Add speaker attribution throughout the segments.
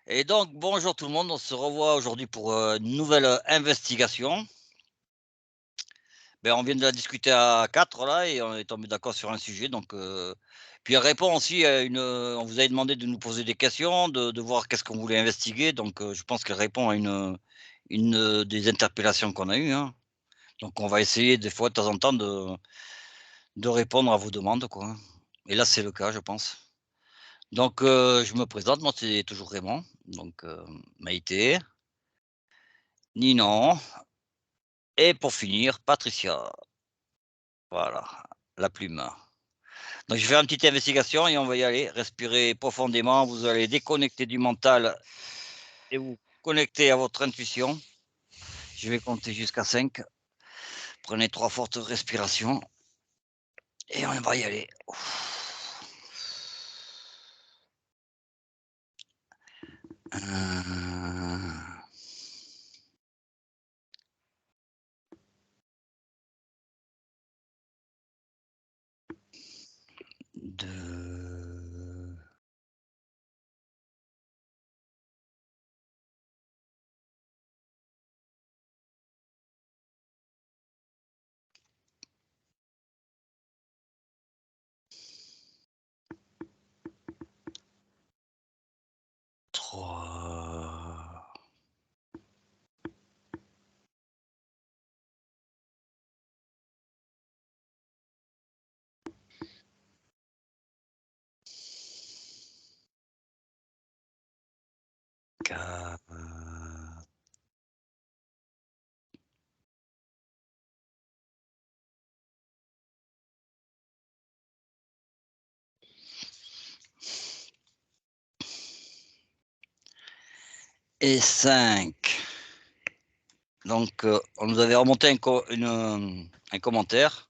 Speaker 1: Et donc, bonjour tout le monde, on se revoit aujourd'hui pour une nouvelle investigation. Ben, on vient de la discuter à 4 là et on est tombé d'accord sur un sujet. Donc, puis elle répond aussi à on vous avait demandé de nous poser des questions, de voir qu'est-ce qu'on voulait investiguer. Donc, je pense qu'elle répond à des interpellations qu'on a eues, hein. Donc, on va essayer des fois, de temps en temps, de répondre à vos demandes, quoi, hein. Et là, c'est le cas, je pense. Donc, je me présente, moi, c'est toujours Raymond. Donc, Maïté, Ninon. Et pour finir, Patricia. Voilà, la plume. Donc, je vais faire une petite investigation et on va y aller. Respirez profondément. Vous allez déconnecter du mental et vous connecter à votre intuition. Je vais compter jusqu'à 5. Prenez 3 fortes respirations et on va y aller. Un, 2, 3, 4 et 5. Donc, on nous avait remonté un commentaire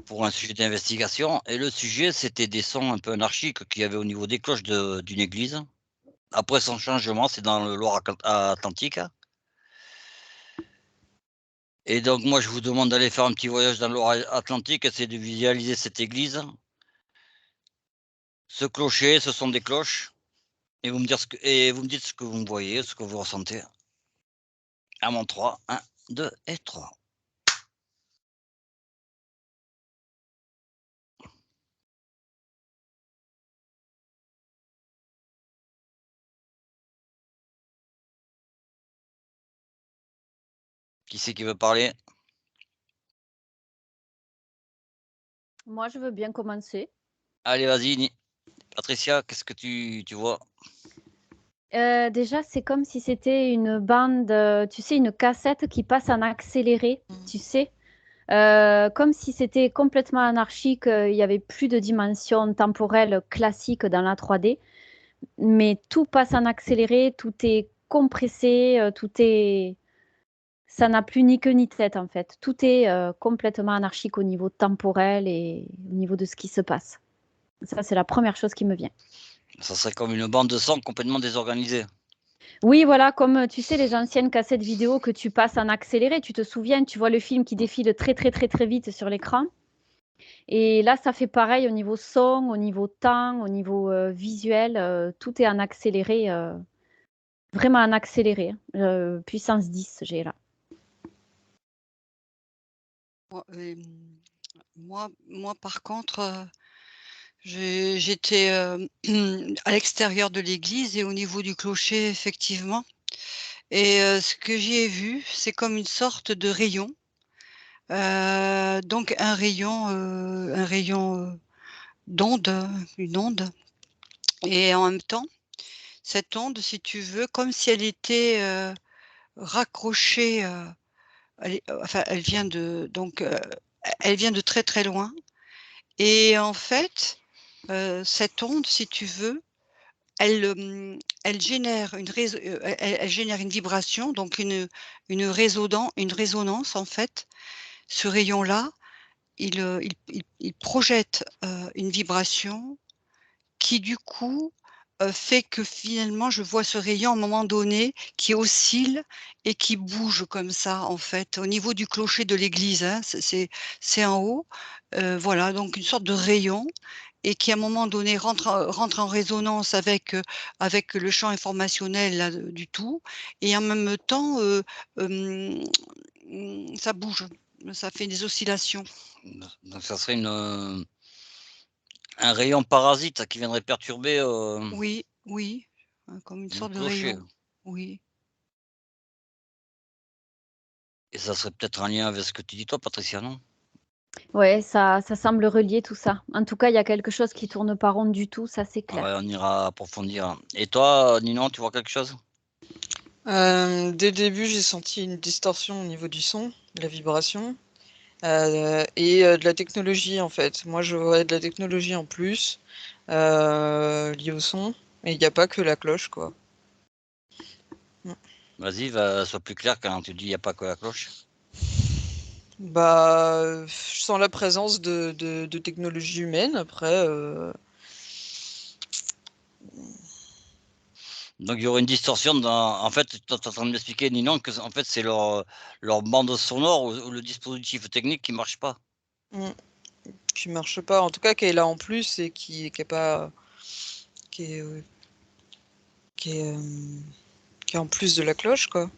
Speaker 1: pour un sujet d'investigation et le sujet, c'était des sons un peu anarchiques qu'il y avait au niveau des cloches d'une église. Après son changement, c'est dans le Loire-Atlantique et donc moi, je vous demande d'aller faire un petit voyage dans le Loire-Atlantique, essayer de visualiser cette église. Ce clocher, ce sont des cloches et vous me dites ce que vous me voyez, ce que vous ressentez. À mon 3, 1, 2 et 3. Qui c'est qui veut parler?
Speaker 2: Moi, je veux bien commencer.
Speaker 1: Allez, vas-y, Patricia, qu'est-ce que tu vois?
Speaker 2: Déjà, c'est comme si c'était une bande, tu sais, une cassette qui passe en accéléré, tu sais? Comme si c'était complètement anarchique, il y avait plus de dimension temporelle classique dans la 3D, mais tout passe en accéléré, tout est compressé, ça n'a plus ni queue ni tête, en fait. Tout est, complètement anarchique au niveau temporel et au niveau de ce qui se passe. Ça, c'est la première chose qui me vient.
Speaker 1: Ça serait comme une bande de son complètement désorganisée.
Speaker 2: Oui, voilà, comme tu sais, les anciennes cassettes vidéo que tu passes en accéléré, tu te souviens, tu vois le film qui défile très, très, très, très vite sur l'écran. Et là, ça fait pareil au niveau son, au niveau temps, au niveau visuel, tout est en accéléré, vraiment en accéléré, hein. Puissance 10, j'ai là.
Speaker 3: Moi, moi, par contre, j'étais, à l'extérieur de l'église et au niveau du clocher, effectivement, et ce que j'y ai vu, c'est comme une sorte de rayon, donc un rayon, d'onde, une onde, et en même temps, cette onde, si tu veux, comme si elle était, raccrochée, enfin, elle vient de très, très loin, et en fait, cette onde, si tu veux, elle génère elle génère une vibration, donc une résonance, en fait. Ce rayon-là, il projette, une vibration qui, du coup, fait que finalement je vois ce rayon à un moment donné qui oscille et qui bouge comme ça, en fait, au niveau du clocher de l'église, hein. C'est en haut, voilà, donc une sorte de rayon, et qui à un moment donné rentre en résonance avec, avec le champ informationnel là, du tout et en même temps, ça bouge, ça fait des oscillations.
Speaker 1: Donc ça serait un rayon parasite qui viendrait perturber,
Speaker 3: Oui, oui, comme une
Speaker 1: le
Speaker 3: sorte de
Speaker 1: clocher.
Speaker 3: rayon. Oui.
Speaker 1: Et ça serait peut-être en lien avec ce que tu dis toi, Patricia, non?
Speaker 2: Ouais, ça semble relier tout ça. En tout cas, il y a quelque chose qui tourne pas rond du tout, ça c'est
Speaker 1: Ah ouais,
Speaker 2: clair.
Speaker 1: on ira approfondir. Et toi, Ninon, tu vois quelque chose?
Speaker 4: Dès le début, j'ai senti une distorsion au niveau du son, de la vibration, et de la technologie, en fait. Moi, je vois de la technologie en plus, liée au son, et il n'y a pas que la cloche, quoi.
Speaker 1: Vas-y, sois plus clair quand tu dis il n'y a pas que la cloche.
Speaker 4: Bah, je sens la présence de technologie humaine, après,
Speaker 1: Donc il y aurait une distorsion dans. En fait, tu es en train de m'expliquer, Ninon, que en fait c'est leur bande sonore ou le dispositif technique qui marche pas.
Speaker 4: qui marche pas. En tout cas, qui est là en plus et qui est pas... qui est, qui est, qui est en plus de la cloche, quoi.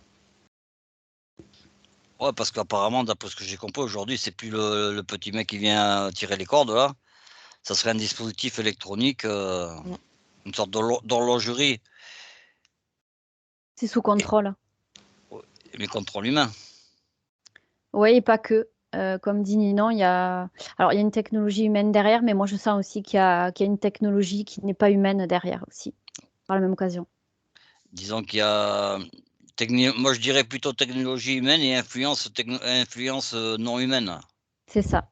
Speaker 1: Ouais, parce qu'apparemment, d'après ce que j'ai compris aujourd'hui, c'est plus le petit mec qui vient tirer les cordes là. Ça serait un dispositif électronique, une sorte d'horlogerie,
Speaker 2: C'est sous contrôle.
Speaker 1: mais contrôle humain.
Speaker 2: Oui, et pas que. Comme dit Ninon, alors, il y a une technologie humaine derrière, mais moi je sens aussi qu'il y a une technologie qui n'est pas humaine derrière aussi, par la même occasion.
Speaker 1: Disons qu'il y a. Moi, je dirais plutôt technologie humaine et influence non humaine.
Speaker 2: C'est ça,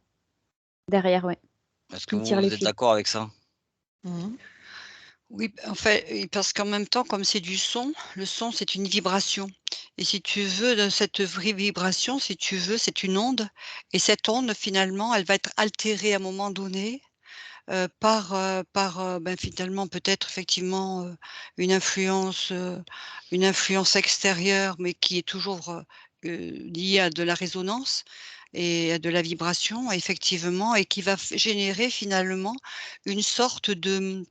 Speaker 2: derrière, oui,
Speaker 1: Est-ce que
Speaker 2: qui tire les
Speaker 1: vous êtes
Speaker 2: fils.
Speaker 1: d'accord avec ça?
Speaker 3: Oui, en fait, et parce qu'en même temps, comme c'est du son, le son, c'est une vibration et si tu veux, de cette vibration, si tu veux, c'est une onde et cette onde, finalement, elle va être altérée à un moment donné, par, finalement, peut-être effectivement, une influence extérieure, mais qui est toujours, liée à de la résonance et à de la vibration, effectivement et qui va générer finalement une sorte de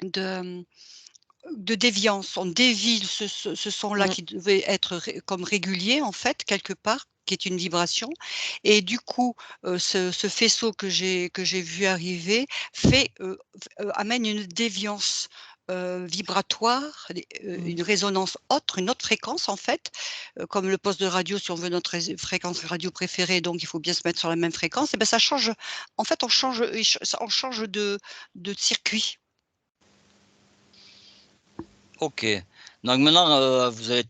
Speaker 3: de déviance. On dévie ce son-là qui devait être comme régulier en fait, quelque part, qui est une vibration et du coup, ce faisceau que j'ai vu arriver fait, amène une déviance, vibratoire, une résonance autre, une autre fréquence en fait, comme le poste de radio si on veut notre fréquence radio préférée, donc il faut bien se mettre sur la même fréquence et ben ça change en fait on change de circuit.
Speaker 1: OK. Donc maintenant, vous avez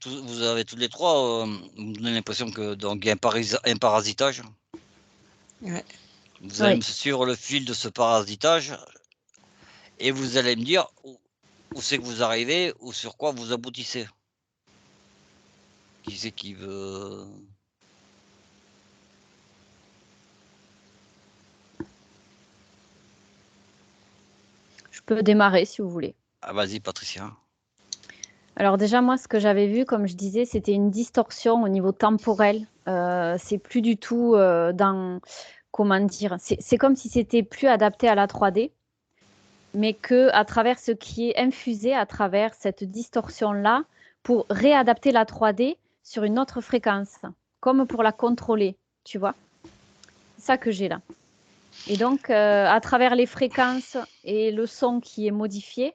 Speaker 1: tous les 3, vous me donnez l'impression que donc il y a un parasitage.
Speaker 4: Ouais.
Speaker 1: Vous allez me
Speaker 2: Oui,
Speaker 1: suivre le fil de ce parasitage et vous allez me dire où c'est que vous arrivez ou sur quoi vous aboutissez. Qui c'est qui veut?
Speaker 2: je peux démarrer si vous voulez.
Speaker 1: Ah vas-y Patricia.
Speaker 2: Alors déjà, moi, ce que j'avais vu, comme je disais, c'était une distorsion au niveau temporel. C'est plus du tout comment dire, c'est comme si c'était plus adapté à la 3D, mais que à travers ce qui est infusé, à travers cette distorsion-là, pour réadapter la 3D sur une autre fréquence, comme pour la contrôler, tu vois. C'est ça que j'ai là. Et donc, à travers les fréquences et le son qui est modifié,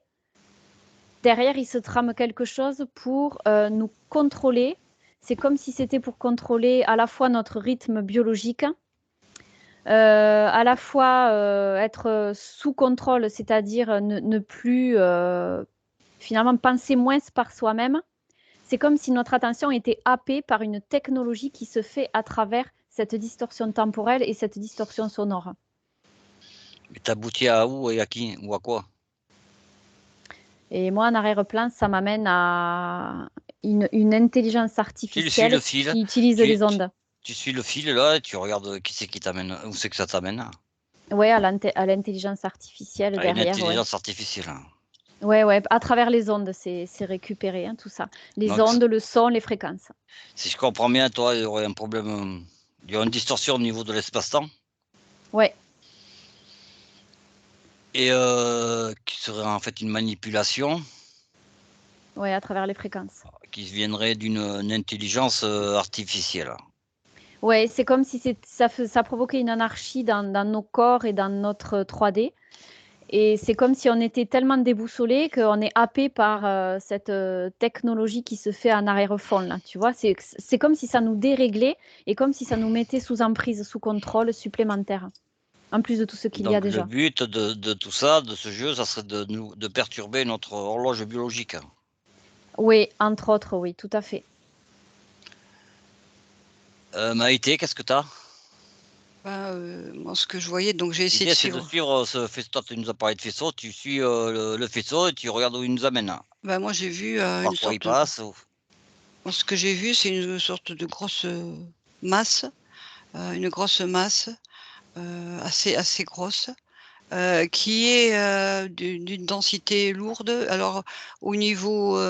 Speaker 2: derrière, il se trame quelque chose pour nous contrôler. C'est comme si c'était pour contrôler à la fois notre rythme biologique, à la fois être sous contrôle, c'est-à-dire ne plus finalement penser moins par soi-même. C'est comme si notre attention était happée par une technologie qui se fait à travers cette distorsion temporelle et cette distorsion sonore.
Speaker 1: Mais t'aboutis à où et à qui ou à quoi?
Speaker 2: Et moi, en arrière-plan, ça m'amène à une intelligence
Speaker 1: Tu le suis
Speaker 2: artificielle
Speaker 1: le fil,
Speaker 2: qui utilise
Speaker 1: tu
Speaker 2: les ondes.
Speaker 1: tu suis le fil là et tu regardes qui c'est qui t'amène, où c'est que ça t'amène?
Speaker 2: Ouais, à l'intelligence artificielle
Speaker 1: À une
Speaker 2: derrière, ouais.
Speaker 1: intelligence artificielle.
Speaker 2: Ouais, ouais, à travers les ondes, c'est récupéré, hein, tout ça. Les
Speaker 1: Donc
Speaker 2: ondes, le son, les fréquences.
Speaker 1: si je comprends bien, toi, il y aurait un problème, il y aurait une distorsion au niveau de l'espace-temps?
Speaker 2: Ouais,
Speaker 1: Et qui serait en fait une manipulation
Speaker 2: Ouais, à travers les fréquences.
Speaker 1: qui viendrait d'une intelligence artificielle.
Speaker 2: Ouais, c'est comme si ça provoquait une anarchie dans nos corps et dans notre 3D. Et c'est comme si on était tellement déboussolé qu'on est happé par cette technologie qui se fait en arrière-fond, là, tu vois. C'est comme si ça nous déréglait et comme si ça nous mettait sous emprise, sous contrôle supplémentaire, en plus de tout ce qu'il y a
Speaker 1: Donc le
Speaker 2: déjà.
Speaker 1: but de tout ça, de ce jeu, ça serait de perturber notre horloge biologique.
Speaker 2: Oui, entre autres, oui, tout à fait.
Speaker 1: Maïté, qu'est-ce que tu as?
Speaker 3: Moi, ce que je voyais, donc j'ai essayé de
Speaker 1: L'idée, c'est de
Speaker 3: suivre.
Speaker 1: suivre ce faisceau. Toi, tu nous as parlé de faisceau, tu suis le faisceau et tu regardes où il nous amène.
Speaker 3: Moi, j'ai vu
Speaker 1: Par
Speaker 3: une
Speaker 1: quoi il
Speaker 3: sorte de.
Speaker 1: passe.
Speaker 3: Moi, ce que j'ai vu, c'est une sorte de grosse masse, assez grosse, qui est d'une densité lourde. Alors, au niveau,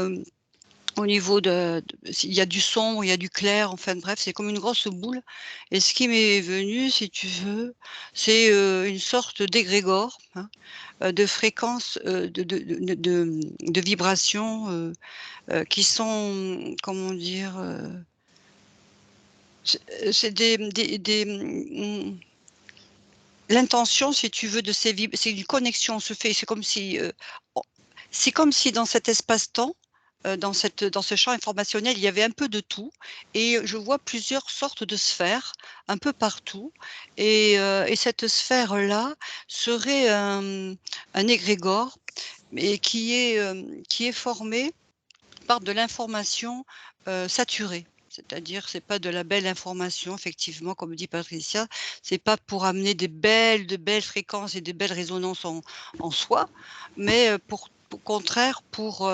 Speaker 3: il y a du sombre, il y a du clair, enfin bref, c'est comme une grosse boule. Et ce qui m'est venu, si tu veux, c'est une sorte d'égrégore, hein, de fréquences, de vibrations qui sont, comment dire, c'est l'intention, si tu veux, de ces c'est une connexion se fait. C'est comme si dans cet espace-temps, dans ce champ informationnel, il y avait un peu de tout et je vois plusieurs sortes de sphères un peu partout et cette sphère-là serait un égrégore, mais qui est formé par de l'information, saturée. C'est-à-dire, c'est pas de la belle information, effectivement, comme dit Patricia, c'est pas pour amener de belles fréquences et des belles résonances en soi, mais, au contraire pour,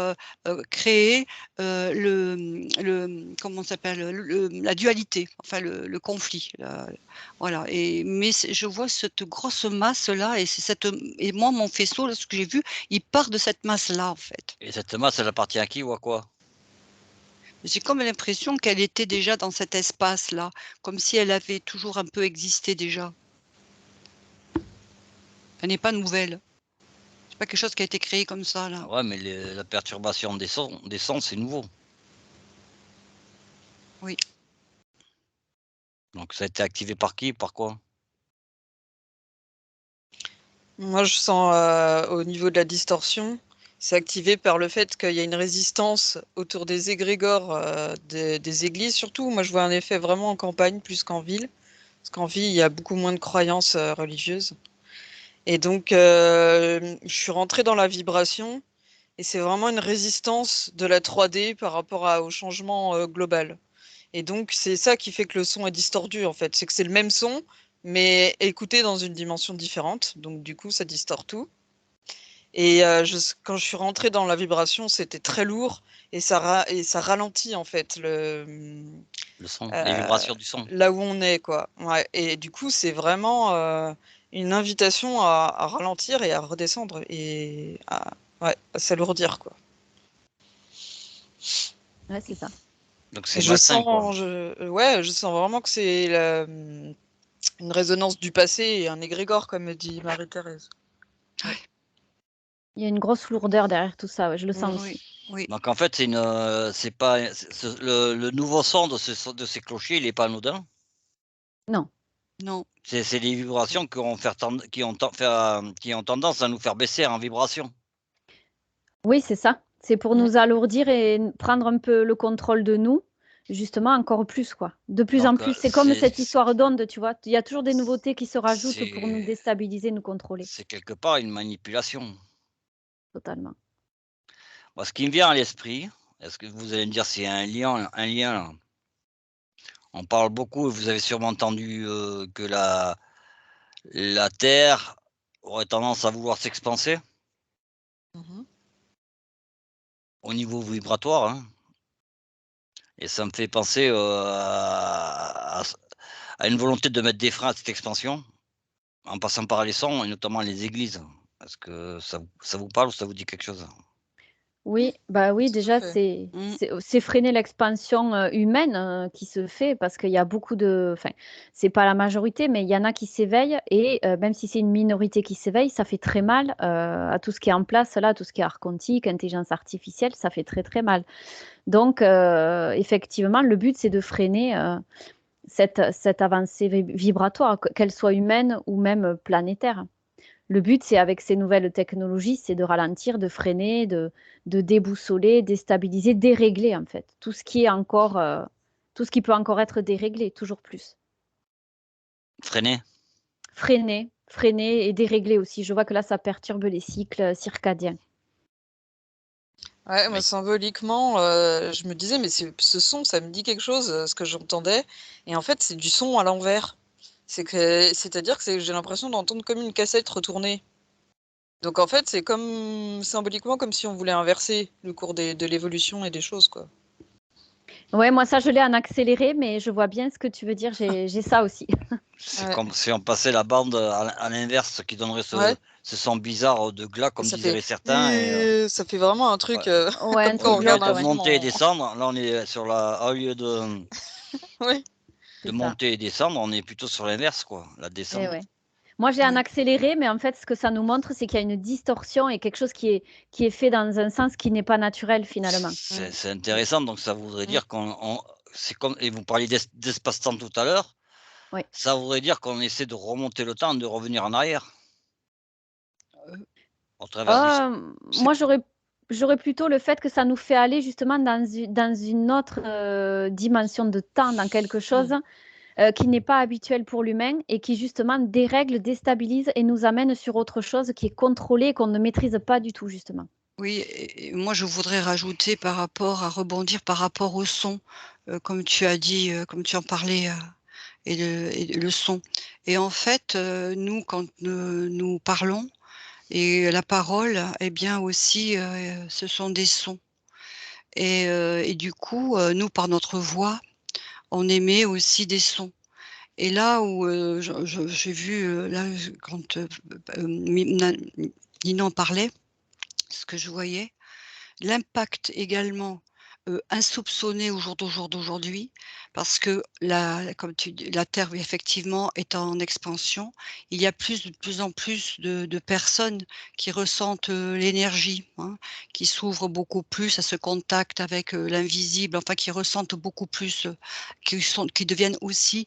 Speaker 3: créer, comment ça s'appelle? La dualité, enfin le conflit, voilà mais je vois cette grosse masse-là et moi, mon faisceau, là, ce que j'ai vu, il part de cette masse-là, en fait.
Speaker 1: Et cette masse, elle appartient à qui ou à quoi?
Speaker 3: J'ai comme l'impression qu'elle était déjà dans cet espace-là, comme si elle avait toujours un peu existé déjà. Elle n'est pas nouvelle. C'est pas quelque chose qui a été créé comme ça là.
Speaker 1: Ouais, mais la perturbation des sons, c'est nouveau.
Speaker 3: Oui.
Speaker 1: Donc ça a été activé par qui? Par quoi?
Speaker 4: Moi, je sens au niveau de la distorsion, c'est activé par le fait qu'il y a une résistance autour des égrégores des églises. Surtout, moi, je vois un effet vraiment en campagne plus qu'en ville. Parce qu'en ville, il y a beaucoup moins de croyances religieuses. Et donc, je suis rentrée dans la vibration. Et c'est vraiment une résistance de la 3D par rapport au changement global. Et donc, c'est ça qui fait que le son est distordu, en fait. C'est que c'est le même son, mais écouté dans une dimension différente. Donc, du coup, ça distord tout. Et quand je suis rentrée dans la vibration, c'était très lourd et ça ralentit, en fait,
Speaker 1: Le son, les vibrations du son.
Speaker 4: là où on est, quoi. Ouais. Et du coup, c'est vraiment une invitation à ralentir et à redescendre et à s'alourdir, quoi.
Speaker 2: Ouais, c'est ça.
Speaker 1: Donc
Speaker 4: Et
Speaker 1: c'est malsain, quoi.
Speaker 4: je sens vraiment que c'est une résonance du passé et un égrégore, comme dit Marie-Thérèse.
Speaker 2: Il y a une grosse lourdeur derrière tout ça, ouais, je le sens
Speaker 3: Oui,
Speaker 2: aussi.
Speaker 3: oui.
Speaker 1: Donc en fait, c'est pas le nouveau son de ces clochers, il est pas anodin.
Speaker 2: Non.
Speaker 3: Non.
Speaker 1: C'est des vibrations qui ont tendance à nous faire baisser en vibration.
Speaker 2: Oui, c'est ça. C'est pour
Speaker 3: Mmh.
Speaker 2: nous alourdir et prendre un peu le contrôle de nous, justement encore plus, quoi. De plus en
Speaker 1: Donc
Speaker 2: plus. C'est comme cette histoire d'onde, tu vois? Il y a toujours des nouveautés qui se rajoutent pour nous
Speaker 1: c'est
Speaker 2: déstabiliser, nous contrôler.
Speaker 1: c'est quelque part une manipulation.
Speaker 2: Totalement.
Speaker 1: Moi, ce qui me vient à l'esprit, est-ce que vous allez me dire s'il y a un lien là? On parle beaucoup et vous avez sûrement entendu, que la Terre aurait tendance à vouloir s'expanser
Speaker 4: Mmh.
Speaker 1: au niveau vibratoire, hein, et ça me fait penser, à une volonté de mettre des freins à cette expansion, en passant par les sons et notamment les églises. Est-ce que ça vous parle ou ça vous dit quelque chose?
Speaker 2: Oui, bah oui,
Speaker 4: Tout à
Speaker 2: déjà,
Speaker 4: fait.
Speaker 2: c'est freiner l'expansion humaine qui se fait parce qu'il y a beaucoup de. Enfin, c'est pas la majorité, mais il y en a qui s'éveillent et même si c'est une minorité qui s'éveille, ça fait très mal à tout ce qui est en place là, tout ce qui est art quantique, intelligence artificielle, ça fait très très mal. Donc, effectivement, le but, c'est de freiner cette avancée vibratoire, qu'elle soit humaine ou même planétaire. Le but, c'est avec ces nouvelles technologies, c'est de ralentir, de freiner, de déboussoler, déstabiliser, dérégler en fait. Tout ce qui est encore, tout ce qui peut encore être déréglé, toujours plus.
Speaker 1: Freiner.
Speaker 2: Freiner et dérégler aussi. Je vois que là, ça perturbe les cycles circadiens.
Speaker 4: Ouais, moi,
Speaker 1: Oui.
Speaker 4: symboliquement, je me disais, mais ce son, ça me dit quelque chose, ce que j'entendais. Et en fait, c'est du son à l'envers. C'est-à-dire que j'ai l'impression d'entendre comme une cassette retournée. Donc en fait, c'est comme symboliquement comme si on voulait inverser le cours de l'évolution et des choses, quoi.
Speaker 2: Ouais, moi, ça, je l'ai en accéléré, mais je vois bien ce que tu veux dire. J'ai ça aussi.
Speaker 1: C'est
Speaker 4: Ouais.
Speaker 1: comme si on passait la bande à l'inverse, ce qui donnerait
Speaker 4: Ouais.
Speaker 1: ce son bizarre de glas,
Speaker 4: Et
Speaker 1: comme
Speaker 4: ça
Speaker 1: diraient certains. Et,
Speaker 4: ça fait vraiment un truc
Speaker 1: ouais.
Speaker 2: Ouais, un
Speaker 4: comme quand
Speaker 2: truc
Speaker 4: on regarde
Speaker 2: glauque,
Speaker 4: un
Speaker 1: De
Speaker 2: ouais.
Speaker 4: film
Speaker 1: monter et
Speaker 4: en.
Speaker 1: descendre, là on est sur au lieu
Speaker 4: Oui.
Speaker 1: de
Speaker 2: C'est ça.
Speaker 1: monter et descendre, on est plutôt sur l'inverse, quoi, la
Speaker 2: Eh
Speaker 1: descente.
Speaker 2: ouais. Moi, j'ai un
Speaker 3: Oui.
Speaker 2: accéléré, mais en fait, ce que ça nous montre, c'est qu'il y a une distorsion et quelque chose qui est fait dans un sens qui n'est pas naturel finalement.
Speaker 1: C'est intéressant, donc ça voudrait
Speaker 4: Mm.
Speaker 1: dire c'est comme, et vous parliez d'espace-temps tout à l'heure,
Speaker 2: Oui.
Speaker 1: ça voudrait dire qu'on essaie de remonter le temps, de revenir en arrière, au travers du son.
Speaker 2: Moi, j'aurais plutôt le fait que ça nous fait aller justement dans une autre dimension de temps, dans quelque chose qui n'est pas habituel pour l'humain et qui justement dérègle, déstabilise et nous amène sur autre chose qui est contrôlée et qu'on ne maîtrise pas du tout justement.
Speaker 3: Oui, et moi je voudrais rajouter rebondir par rapport au son, comme tu as dit, comme tu en parlais, et le son. Et en fait, nous quand, nous parlons et la parole, eh bien aussi, ce sont des sons et du coup, nous par notre voix, on émet aussi des sons. Et là où, j'ai vu, là, quand, Nina en parlait, ce que je voyais, l'impact également, insoupçonné au jour d'aujourd'hui, parce que comme tu dis, la Terre, oui, effectivement, est en expansion. Il y a de plus en plus de personnes qui ressentent, l'énergie, hein, qui s'ouvrent beaucoup plus à ce contact avec, l'invisible, enfin qui ressentent beaucoup plus, qui deviennent aussi,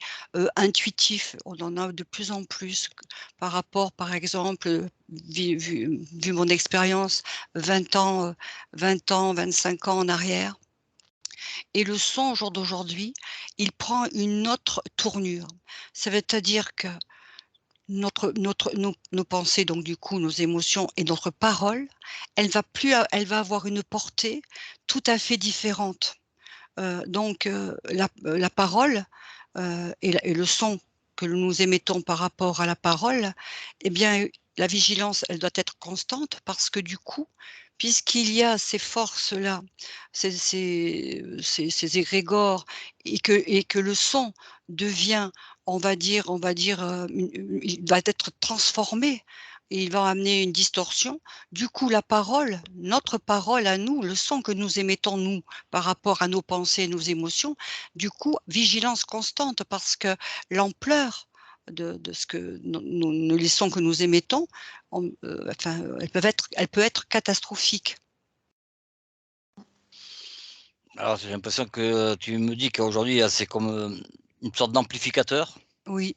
Speaker 3: intuitifs. On en a de plus en plus par rapport, par exemple, vu mon expérience, 20 ans, 20 ans, 25 ans en arrière, et le son au jour d'aujourd'hui, il prend une autre tournure. Ça veut dire que nos pensées, donc du coup nos émotions et notre parole, elle va avoir une portée tout à fait différente. Donc la parole, et le son que nous émettons par rapport à la parole, eh bien, la vigilance, elle doit être constante parce que du coup, puisqu'il y a ces forces-là, ces égrégores et que le son devient, on va dire, il va être transformé et il va amener une distorsion. Du coup, notre parole à nous, le son que nous émettons nous, par rapport à nos pensées et nos émotions, du coup, vigilance constante parce que l'ampleur de ce que les sons que nous émettons, enfin, elle peut être catastrophique.
Speaker 1: Alors j'ai l'impression que tu me dis qu'aujourd'hui, c'est comme, une sorte d'amplificateur.
Speaker 3: Oui,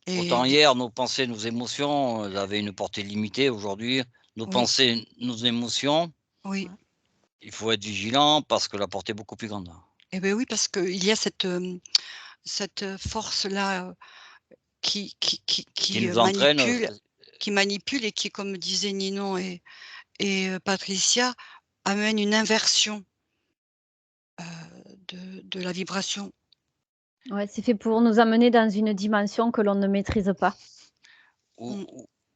Speaker 3: et
Speaker 1: Autant
Speaker 3: du
Speaker 1: hier, nos pensées, nos émotions, elles avaient une portée limitée. Aujourd'hui, nos
Speaker 3: oui,
Speaker 1: pensées, nos émotions,
Speaker 3: oui,
Speaker 1: il faut être vigilant parce que la portée est beaucoup plus grande.
Speaker 3: et beh, oui, parce qu'il y a cette force-là,
Speaker 1: Qui nous entraîne,
Speaker 3: qui manipule et qui, comme disaient Ninon et Patricia, amène une inversion, de la vibration.
Speaker 2: Ouais, c'est fait pour nous amener dans une dimension que l'on ne maîtrise pas.
Speaker 1: ou
Speaker 3: Mmh,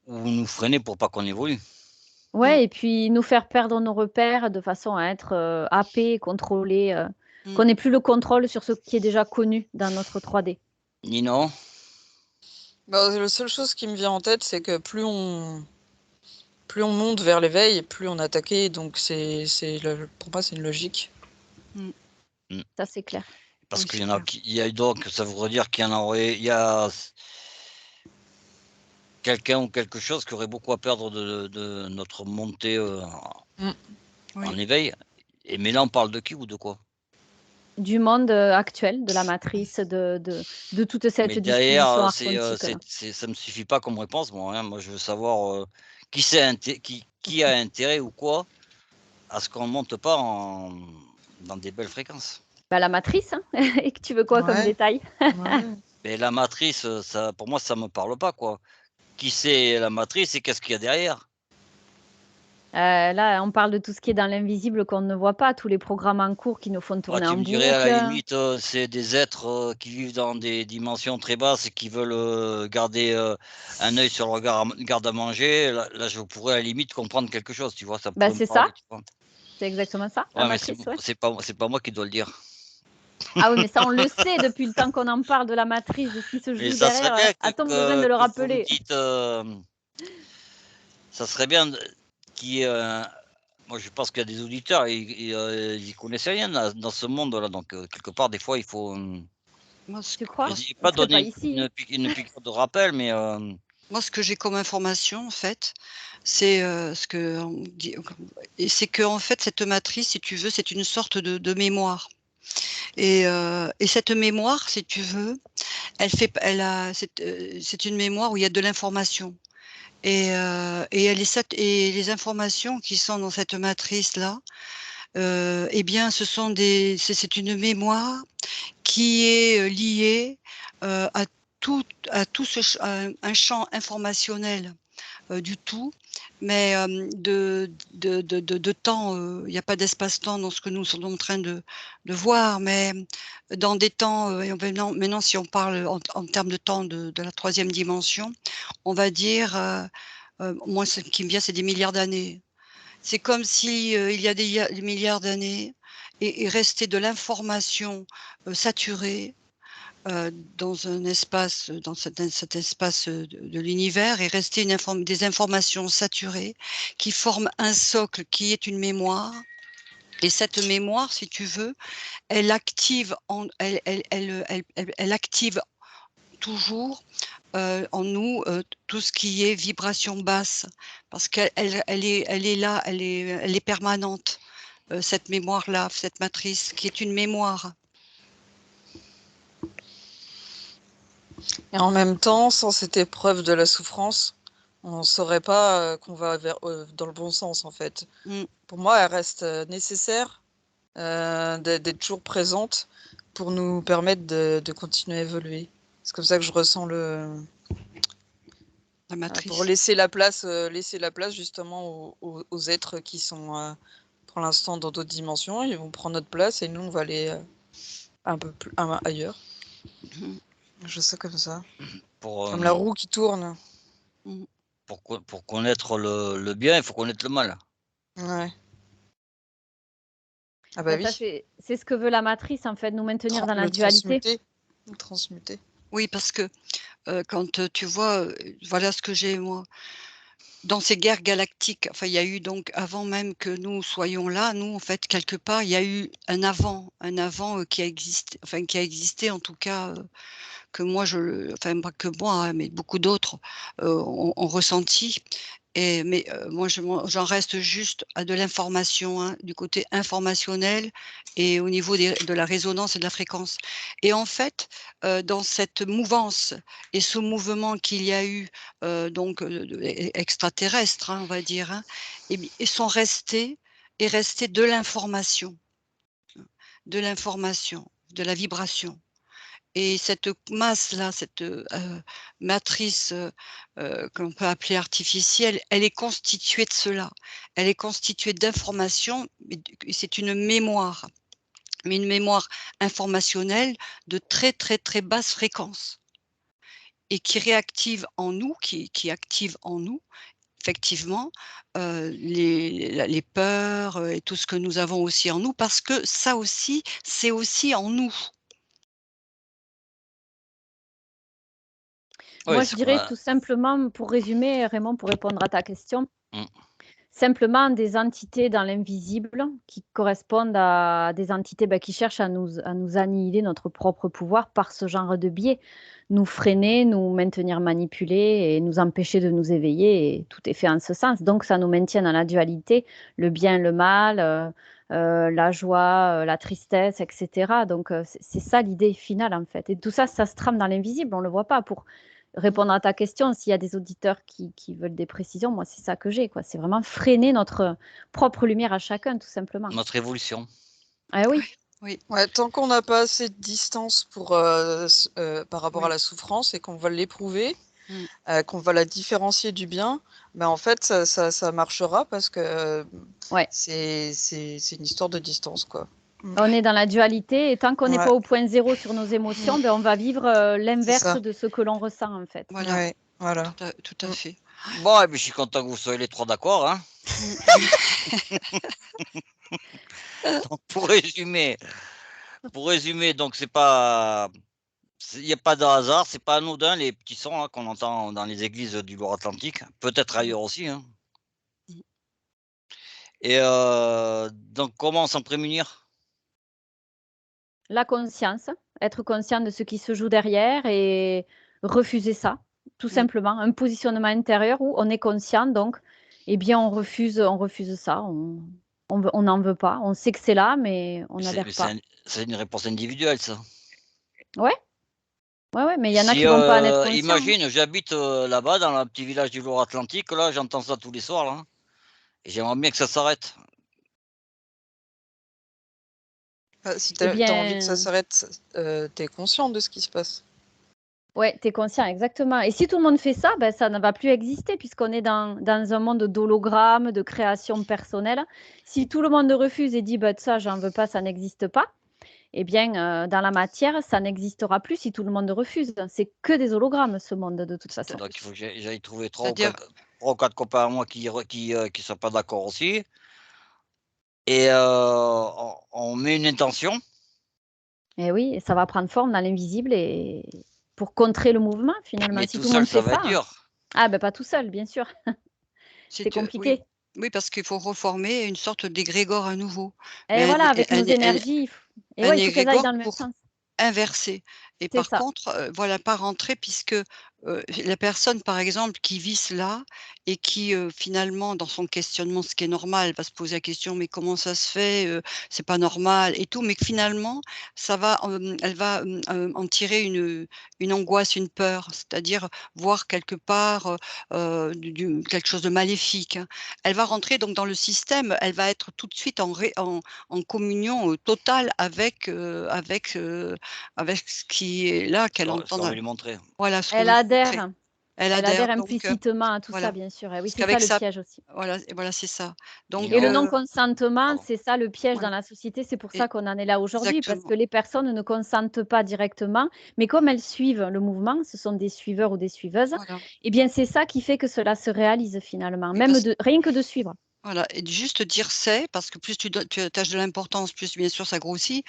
Speaker 1: ou nous freiner pour pas qu'on évolue.
Speaker 3: mmh,
Speaker 2: Ouais, et puis nous faire perdre nos repères de façon à être happés, contrôlés,
Speaker 3: mmh.
Speaker 2: qu'on n'ait plus le contrôle sur ce qui est déjà connu dans notre 3D.
Speaker 1: Nino?
Speaker 4: Bah, la seule chose qui me vient en tête, c'est que plus plus on monte vers l'éveil, plus on est attaqué. Donc pour moi, c'est une logique.
Speaker 2: Ça, c'est clair.
Speaker 1: Parce
Speaker 3: Oui,
Speaker 1: qu'il y
Speaker 3: c'est
Speaker 1: en a,
Speaker 3: clair.
Speaker 1: il y a donc, ça voudrait dire qu'il y en aurait, il y a quelqu'un ou quelque chose qui aurait beaucoup à perdre de notre montée en
Speaker 3: Oui.
Speaker 1: éveil. Mais là, on parle de qui ou de quoi?
Speaker 2: Du monde actuel, de la matrice, de toute cette
Speaker 1: Mais
Speaker 2: disposition
Speaker 1: derrière,
Speaker 2: archontique. Là.
Speaker 1: ça me suffit pas comme réponse, moi, hein. Moi, je veux savoir qui a intérêt ou quoi à ce qu'on monte pas dans des belles fréquences.
Speaker 2: Bah, la matrice, hein. Et que tu veux quoi comme
Speaker 4: Ouais.
Speaker 2: détail?
Speaker 4: Ouais.
Speaker 1: Mais la matrice, ça, pour moi, ça me parle pas, quoi. Qui c'est la matrice et qu'est-ce qu'il y a derrière?
Speaker 2: Là, on parle de tout ce qui est dans l'invisible qu'on ne voit pas, tous les programmes en cours qui nous font
Speaker 1: Ah,
Speaker 2: tourner
Speaker 1: tu
Speaker 2: en
Speaker 1: me dirais à la
Speaker 2: boucle.
Speaker 1: limite, c'est des êtres qui vivent dans des dimensions très basses et qui veulent garder un œil sur le garde à manger. Là, je pourrais à la limite comprendre quelque chose, tu vois, ça
Speaker 2: Bah,
Speaker 1: pourrait me
Speaker 2: c'est ça,
Speaker 1: parler, tu vois.
Speaker 2: c'est exactement ça, la
Speaker 1: Ouais, mais
Speaker 2: matrice, ouais.
Speaker 1: c'est pas moi qui dois le dire.
Speaker 2: Ah oui, mais ça, on le sait depuis le temps qu'on en parle de la matrice, de ce qui se
Speaker 1: Mais
Speaker 2: joue
Speaker 1: ça serait
Speaker 2: derrière.
Speaker 1: bien
Speaker 2: A-t-on besoin de le
Speaker 1: que vous me
Speaker 2: rappeler?
Speaker 1: dites, ça serait bien qu'il y ait moi je pense qu'il y a des auditeurs, ils y connaissent rien dans ce monde-là, donc quelque part, des fois, il faut.
Speaker 3: Moi, ce
Speaker 2: Tu
Speaker 3: que,
Speaker 2: crois?
Speaker 3: moi,
Speaker 1: Je dis
Speaker 2: On
Speaker 1: pas
Speaker 2: serait pas
Speaker 1: donner
Speaker 2: ici.
Speaker 1: une piqûre de rappel, mais
Speaker 3: moi, ce que j'ai comme information, en fait, c'est ce que on dit, et c'est que en fait, cette matrice, si tu veux, c'est une sorte de mémoire. Et cette mémoire, si tu veux, c'est une mémoire où il y a de l'information. Et les informations qui sont dans cette matrice-là, eh bien, c'est une mémoire qui est liée à tout un champ informationnel du tout, mais de temps, il n'y a pas d'espace-temps dans ce que nous sommes en train de voir, mais dans des temps, et maintenant si on parle en termes de temps de la troisième dimension, on va dire, moi ce qui me vient, c'est des milliards d'années. C'est comme si, il y a des milliards d'années et restait de l'information saturée dans un espace, dans cet espace de l'univers, est resté des informations saturées qui forment un socle qui est une mémoire. Et cette mémoire, si tu veux, elle active, elle active toujours en nous tout ce qui est vibration basse, parce elle est là, elle est permanente. Cette mémoire-là, cette matrice, qui est une mémoire.
Speaker 4: Et en même temps, sans cette épreuve de la souffrance, on ne saurait pas qu'on va dans le bon sens, en fait. Pour moi, elle reste nécessaire d'être toujours présente pour nous permettre de continuer à évoluer. C'est comme ça que je ressens
Speaker 3: La matrice.
Speaker 4: pour laisser la place justement aux êtres qui sont pour l'instant dans d'autres dimensions. Ils vont prendre notre place et nous, on va aller un peu plus ailleurs. Je sais comme ça. Comme la roue qui tourne.
Speaker 1: Pour connaître le bien, il faut connaître le mal.
Speaker 4: Ouais. Ah bah
Speaker 2: Ça,
Speaker 4: oui.
Speaker 2: c'est ce que veut la matrice, en fait, nous maintenir dans la dualité.
Speaker 4: Transmuter.
Speaker 3: Oui, parce que quand tu vois, voilà ce que j'ai moi. Dans ces guerres galactiques, enfin, il y a eu donc avant même que nous soyons là, nous, en fait, quelque part, il y a eu un avant, qui a existé en tout cas, que moi enfin pas que moi, hein, mais beaucoup d'autres ont ressenti. Mais moi, j'en reste juste à de l'information, hein, du côté informationnel et au niveau de la résonance et de la fréquence. Et en fait, dans cette mouvance et ce mouvement qu'il y a eu donc extraterrestre, hein, on va dire, hein, et sont restés est resté de l'information, de la vibration. Et cette masse-là, cette matrice qu'on peut appeler artificielle, elle est constituée de cela. Elle est constituée d'informations, c'est une mémoire, mais une mémoire informationnelle de très, très, très basse fréquence et qui réactive en nous, qui active en nous, effectivement, les peurs et tout ce que nous avons aussi en nous, parce que ça aussi, c'est aussi en nous.
Speaker 1: Oui,
Speaker 2: Moi, je dirais tout simplement, pour résumer, Raymond, pour répondre à ta question,
Speaker 1: Mm.
Speaker 2: Simplement des entités dans l'invisible qui correspondent à des entités qui cherchent à nous annihiler notre propre pouvoir par ce genre de biais, nous freiner, nous maintenir manipulés et nous empêcher de nous éveiller. Et tout est fait en ce sens. Donc, ça nous maintient dans la dualité, le bien, le mal, la joie, la tristesse, etc. Donc, c'est ça l'idée finale, en fait. Et tout ça, ça se trame dans l'invisible, on ne le voit pas. Pour répondre à ta question, s'il y a des auditeurs qui veulent des précisions, moi, c'est ça que j'ai, quoi. C'est vraiment freiner notre propre lumière à chacun, tout simplement.
Speaker 1: Notre évolution.
Speaker 2: Ah oui,
Speaker 3: Oui,
Speaker 4: Ouais, tant qu'on n'a pas assez de distance pour, par rapport
Speaker 3: Oui.
Speaker 4: à la souffrance et qu'on va l'éprouver,
Speaker 3: Mm.
Speaker 4: qu'on va la différencier du bien, en fait, ça marchera parce que
Speaker 2: ouais.
Speaker 4: c'est une histoire de distance, quoi.
Speaker 2: On est dans la dualité et tant qu'on n'est
Speaker 4: Ouais.
Speaker 2: pas au point zéro sur nos émotions, on va vivre l'inverse
Speaker 4: ça.
Speaker 2: de ce que l'on ressent, en fait.
Speaker 3: Voilà,
Speaker 4: Ouais, voilà.
Speaker 3: tout à
Speaker 4: Mm.
Speaker 3: fait.
Speaker 1: Bon, je suis content que vous soyez les trois d'accord. Hein. Donc, pour résumer, donc c'est pas, il n'y a pas de hasard, c'est pas anodin les petits sons qu'on entend dans les églises du Loire-Atlantique, peut-être ailleurs aussi. Hein. Et donc, comment s'en prémunir?
Speaker 2: La conscience, être conscient de ce qui se joue derrière et refuser ça, tout simplement. Un positionnement intérieur où on est conscient, donc, eh bien, on refuse ça. On n'en veut pas. On sait que c'est là, mais on n'adhère pas.
Speaker 1: C'est une réponse individuelle, ça.
Speaker 2: Ouais, mais il y en a
Speaker 1: Si,
Speaker 2: qui vont pas en être conscients.
Speaker 1: imagine, j'habite là-bas, dans le petit village du Loire-Atlantique, là, j'entends ça tous les soirs, là. Et j'aimerais bien que ça s'arrête.
Speaker 4: Si
Speaker 2: Eh
Speaker 4: t'as envie que ça
Speaker 2: bien,
Speaker 4: s'arrête, t'es conscient de ce qui se passe.
Speaker 2: ouais, tu es conscient, exactement. Et si tout le monde fait ça, ça ne va plus exister puisqu'on est dans un monde d'hologrammes, de création personnelle. Si tout le monde refuse et dit ça, j'en veux pas, ça n'existe pas, eh bien, dans la matière, ça n'existera plus si tout le monde refuse. C'est que des hologrammes, ce monde, de toute façon.
Speaker 1: Donc, il faut que j'aille trouver trois ou
Speaker 3: C'est-à-dire,
Speaker 1: quatre copains à moi qui sont pas d'accord aussi. Et on met une intention.
Speaker 2: Et oui, et ça va prendre forme dans l'invisible et pour contrer le mouvement, finalement.
Speaker 1: Mais
Speaker 2: Si
Speaker 1: tout
Speaker 2: tout le monde
Speaker 1: seul, ça
Speaker 2: fait
Speaker 1: va être
Speaker 2: ça,
Speaker 1: dur.
Speaker 2: pas tout seul, bien sûr. C'est
Speaker 3: oui,
Speaker 2: compliqué.
Speaker 3: oui, parce qu'il faut reformer une sorte d'égrégore à nouveau.
Speaker 2: Et
Speaker 3: Mais
Speaker 2: voilà, avec nos énergies, et ouais,
Speaker 3: un
Speaker 2: il faut qu'elles aillent
Speaker 3: égrégore
Speaker 2: dans le même
Speaker 3: pour
Speaker 2: sens.
Speaker 3: inversé. Et
Speaker 2: C'est
Speaker 3: par
Speaker 2: ça.
Speaker 3: contre, voilà, pas rentrer puisque, la personne, par exemple, qui vit cela et qui, finalement, dans son questionnement, ce qui est normal, va se poser la question: «Mais comment ça se fait? C'est pas normal» et tout, mais que finalement, ça va, elle va, en tirer une angoisse, une peur, c'est-à-dire voir quelque part, du quelque chose de maléfique, hein. Elle va rentrer donc dans le système, elle va être tout de suite en communion, totale avec ce qui est là, qu'elle
Speaker 1: Ce
Speaker 3: entend
Speaker 1: qu'on
Speaker 3: dans
Speaker 1: veut lui montrer.
Speaker 3: voilà, ce qu'on
Speaker 2: Elle
Speaker 3: veut lui montrer.
Speaker 2: adhère.
Speaker 3: Elle
Speaker 2: Elle
Speaker 3: adhère
Speaker 2: adhère
Speaker 3: donc
Speaker 2: implicitement à tout ça,
Speaker 3: voilà.
Speaker 2: bien sûr. Et oui,
Speaker 3: Parce
Speaker 2: c'est ça
Speaker 3: qu'avec
Speaker 2: le
Speaker 3: ça
Speaker 2: piège aussi.
Speaker 3: voilà, c'est ça.
Speaker 1: Et
Speaker 3: Donc
Speaker 2: Et le
Speaker 1: non,
Speaker 2: non-consentement,
Speaker 1: pardon.
Speaker 2: c'est ça le piège
Speaker 3: voilà
Speaker 2: dans la société. C'est pour
Speaker 3: et
Speaker 2: ça qu'on en est là aujourd'hui, parce que
Speaker 3: exactement.
Speaker 2: les personnes ne consentent pas directement, mais comme elles suivent le mouvement, ce sont des suiveurs ou des suiveuses,
Speaker 3: Voilà.
Speaker 2: eh bien, c'est ça qui fait que cela se réalise finalement,
Speaker 3: Oui,
Speaker 2: même
Speaker 3: parce
Speaker 2: rien que de suivre.
Speaker 3: voilà et juste dire: «C'est» parce que plus tu attaches de l'importance, plus bien sûr ça grossit.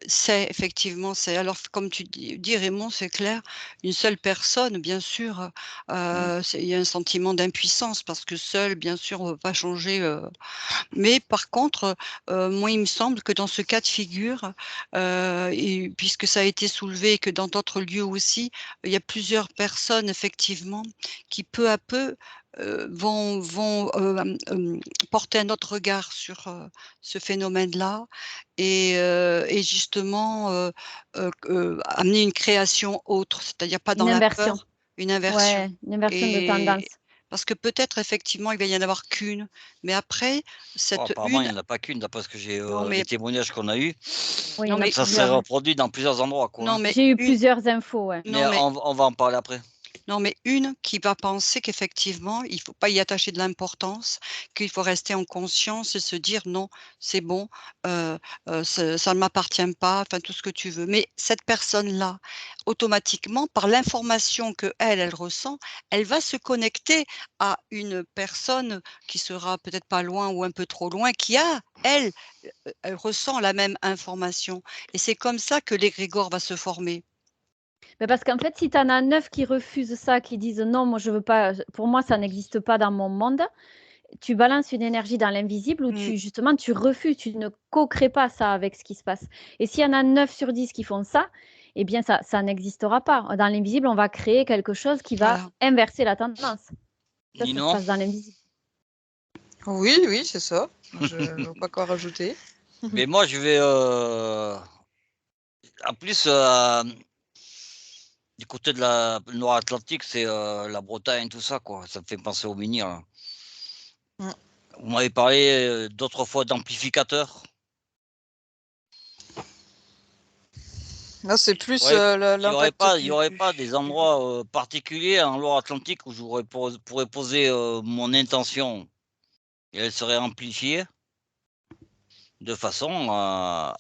Speaker 3: C'est effectivement, c'est alors comme tu dis Raymond, c'est clair, une seule personne bien sûr, c'est il y a un sentiment d'impuissance parce que seul bien sûr on ne peut pas changer, mais par contre, moi il me semble que dans ce cas de figure, et puisque ça a été soulevé et que dans d'autres lieux aussi, il y a plusieurs personnes effectivement qui peu à peu, vont porter un autre regard sur, ce phénomène-là et justement, amener une création autre, c'est-à-dire pas dans
Speaker 2: Une
Speaker 3: la
Speaker 2: inversion.
Speaker 3: peur, une inversion
Speaker 2: Ouais, une inversion de
Speaker 3: et
Speaker 2: tendance.
Speaker 3: parce que peut-être effectivement il va y en avoir qu'une, mais après
Speaker 1: Oh,
Speaker 3: cette
Speaker 1: apparemment, il
Speaker 3: une
Speaker 1: n'y en a pas qu'une, d'après ce que j'ai,
Speaker 3: non
Speaker 1: les
Speaker 3: mais
Speaker 1: témoignages qu'on a eus.
Speaker 2: Oui, il y
Speaker 3: non
Speaker 2: en a
Speaker 3: mais
Speaker 1: Ça serait
Speaker 2: plusieurs, hein.
Speaker 1: reproduit dans plusieurs endroits, quoi.
Speaker 3: non
Speaker 1: Hein.
Speaker 3: mais
Speaker 2: J'ai eu
Speaker 3: une
Speaker 2: plusieurs infos, ouais.
Speaker 1: Mais
Speaker 3: non mais
Speaker 1: on va en parler après.
Speaker 3: non, mais une qui va penser qu'effectivement, il faut pas y attacher de l'importance, qu'il faut rester en conscience et se dire: «Non, c'est bon, heu ça ne m'appartient pas», enfin tout ce que tu veux. Mais cette personne-là, automatiquement, par l'information qu'elle ressent, elle va se connecter à une personne qui sera peut-être pas loin ou un peu trop loin, qui a, elle ressent la même information et c'est comme ça que l'égrégore va se former.
Speaker 2: Mais parce qu'en fait, si tu en as 9 qui refusent ça, qui disent: «Non, moi je veux pas, pour moi ça n'existe pas dans mon monde», tu balances une énergie dans l'invisible où justement tu refuses, tu ne co-crées pas ça avec ce qui se passe. Et s'il y en a 9 sur 10 qui font ça, eh bien ça n'existera pas. Dans l'invisible, on va créer quelque chose qui va inverser la tendance. Ça se passe dans l'invisible.
Speaker 4: Oui, c'est ça. Je ne vois pas quoi rajouter.
Speaker 1: Mais moi, je vais... En plus, du côté de la Nord-Atlantique, c'est la Bretagne, tout ça, quoi. Ça me fait penser au menhir. Vous m'avez parlé d'autres fois d'amplificateurs.
Speaker 4: Là, c'est plus
Speaker 1: l'impact. Il n'y aurait pas des endroits particuliers en Loire-Atlantique où je pourrais poser mon intention et elle serait amplifiée de façon à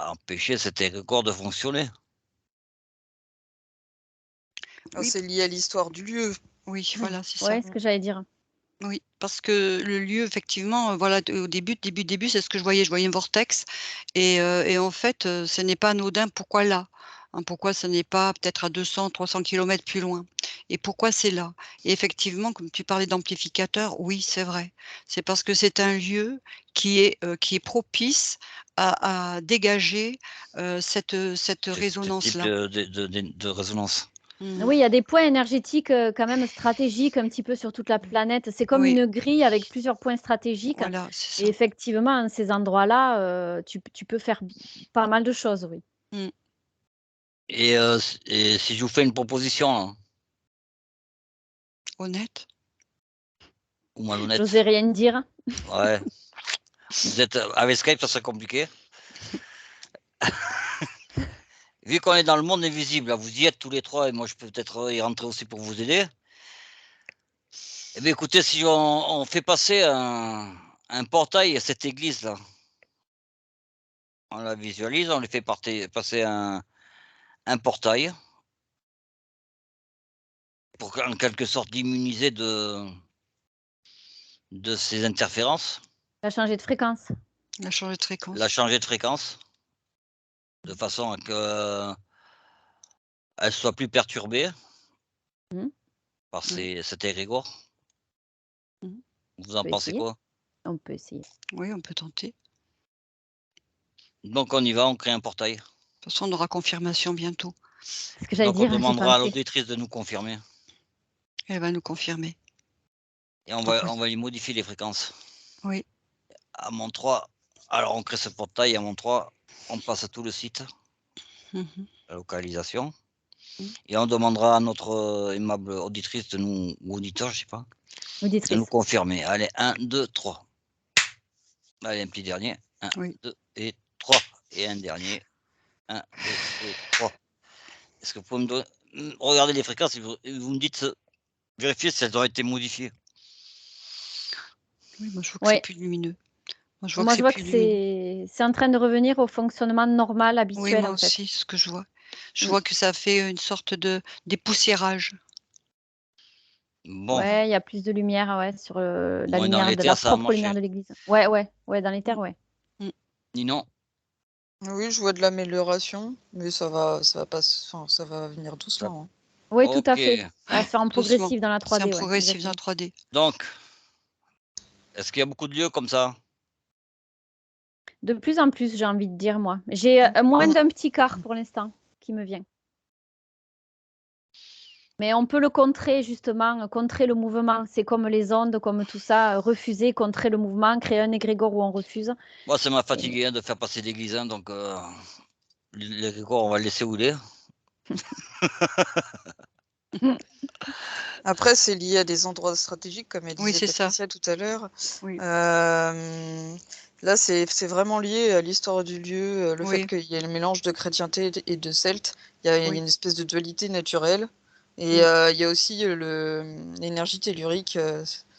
Speaker 1: empêcher cet égrégore de fonctionner.
Speaker 4: C'est lié à l'histoire du lieu.
Speaker 3: Oui, voilà, c'est ça.
Speaker 2: Ouais, ce que j'allais dire.
Speaker 3: Oui, parce que le lieu, effectivement, voilà, au début, c'est ce que je voyais. Je voyais un vortex et en fait, ce n'est pas anodin. Pourquoi là? Pourquoi ce n'est pas peut-être à 200, 300 kilomètres plus loin? Et pourquoi c'est là? Et effectivement, comme tu parlais d'amplificateur, oui, c'est vrai. C'est parce que c'est un lieu qui est propice à dégager cette résonance-là.
Speaker 1: De résonance.
Speaker 2: Oui, il y a des points énergétiques quand même stratégiques un petit peu sur toute la planète. C'est comme une grille avec plusieurs points stratégiques.
Speaker 3: Voilà, c'est ça.
Speaker 2: Et effectivement, ces endroits-là, tu peux faire pas mal de choses, oui.
Speaker 1: Et si je vous fais une proposition, hein,
Speaker 3: honnête
Speaker 1: ou malhonnête?
Speaker 2: J'osais rien dire.
Speaker 1: Ouais. Vous êtes avec Skype, ça serait compliqué. Vu qu'on est dans le monde invisible, là, vous y êtes tous les trois et moi je peux peut-être y rentrer aussi pour vous aider. Eh bien écoutez, si on fait passer un portail à cette église là, on la visualise, on lui fait passer un portail pour en quelque sorte l'immuniser de ces interférences.
Speaker 2: La changer de fréquence.
Speaker 3: La changer de fréquence.
Speaker 1: La changer de fréquence. De façon à que elle soit plus perturbée par cet égrégore. Vous en pensez quoi?
Speaker 2: On peut essayer.
Speaker 3: Oui, on peut tenter.
Speaker 1: Donc on y va, on crée un portail.
Speaker 3: De toute façon, on aura confirmation bientôt.
Speaker 2: Ce que j'allais dire,
Speaker 1: on demandera à l'auditrice de nous confirmer.
Speaker 3: Elle va nous confirmer.
Speaker 1: Et on va lui modifier les fréquences.
Speaker 3: Oui.
Speaker 1: À mon 3, alors on crée ce portail, à mon 3, on passe à tout le site, la localisation. Et on demandera à notre aimable auditrice de nous, ou auditeur, je sais pas, de nous confirmer. Allez, 1, 2, 3. Allez, un petit dernier. 1, 2 et 3. Et un dernier. 1, 2 et 3. Est-ce que vous pouvez me regarder les fréquences et vous me dites, vérifiez si elles ont été modifiées?
Speaker 3: Oui, moi je vois que c'est plus lumineux.
Speaker 2: Moi je vois que c'est en train de revenir au fonctionnement normal, habituel.
Speaker 3: Oui, moi aussi, ce que je vois. Je vois que ça fait une sorte de dépoussiérage.
Speaker 1: Bon.
Speaker 2: Ouais, il y a plus de lumière sur la lumière de la propre lumière de l'église. Ouais, dans les terres, ouais.
Speaker 1: Ninon?
Speaker 4: Oui, je vois de l'amélioration, mais ça va pas, ça va venir doucement.
Speaker 2: Oui, tout à fait. Ça va se faire en progressif dans la 3D.
Speaker 3: C'est en progressif dans la 3D.
Speaker 1: Donc, est-ce qu'il y a beaucoup de lieux comme ça?
Speaker 2: De plus en plus, j'ai envie de dire, moi. J'ai moins d'un petit quart pour l'instant qui me vient. Mais on peut le contrer, justement, contrer le mouvement. C'est comme les ondes, comme tout ça, refuser, contrer le mouvement, créer un égrégore où on refuse.
Speaker 1: Moi, ça m'a fatigué de faire passer l'église, donc l'égrégore, on va le laisser où il est.
Speaker 4: Après, c'est lié à des endroits stratégiques, comme elle disait Patricia tout à l'heure.
Speaker 3: Oui.
Speaker 4: Là, c'est vraiment lié à l'histoire du lieu, le fait qu'il y ait le mélange de chrétienté et de celte. Il y a une espèce de dualité naturelle. Et il y a aussi l'énergie tellurique.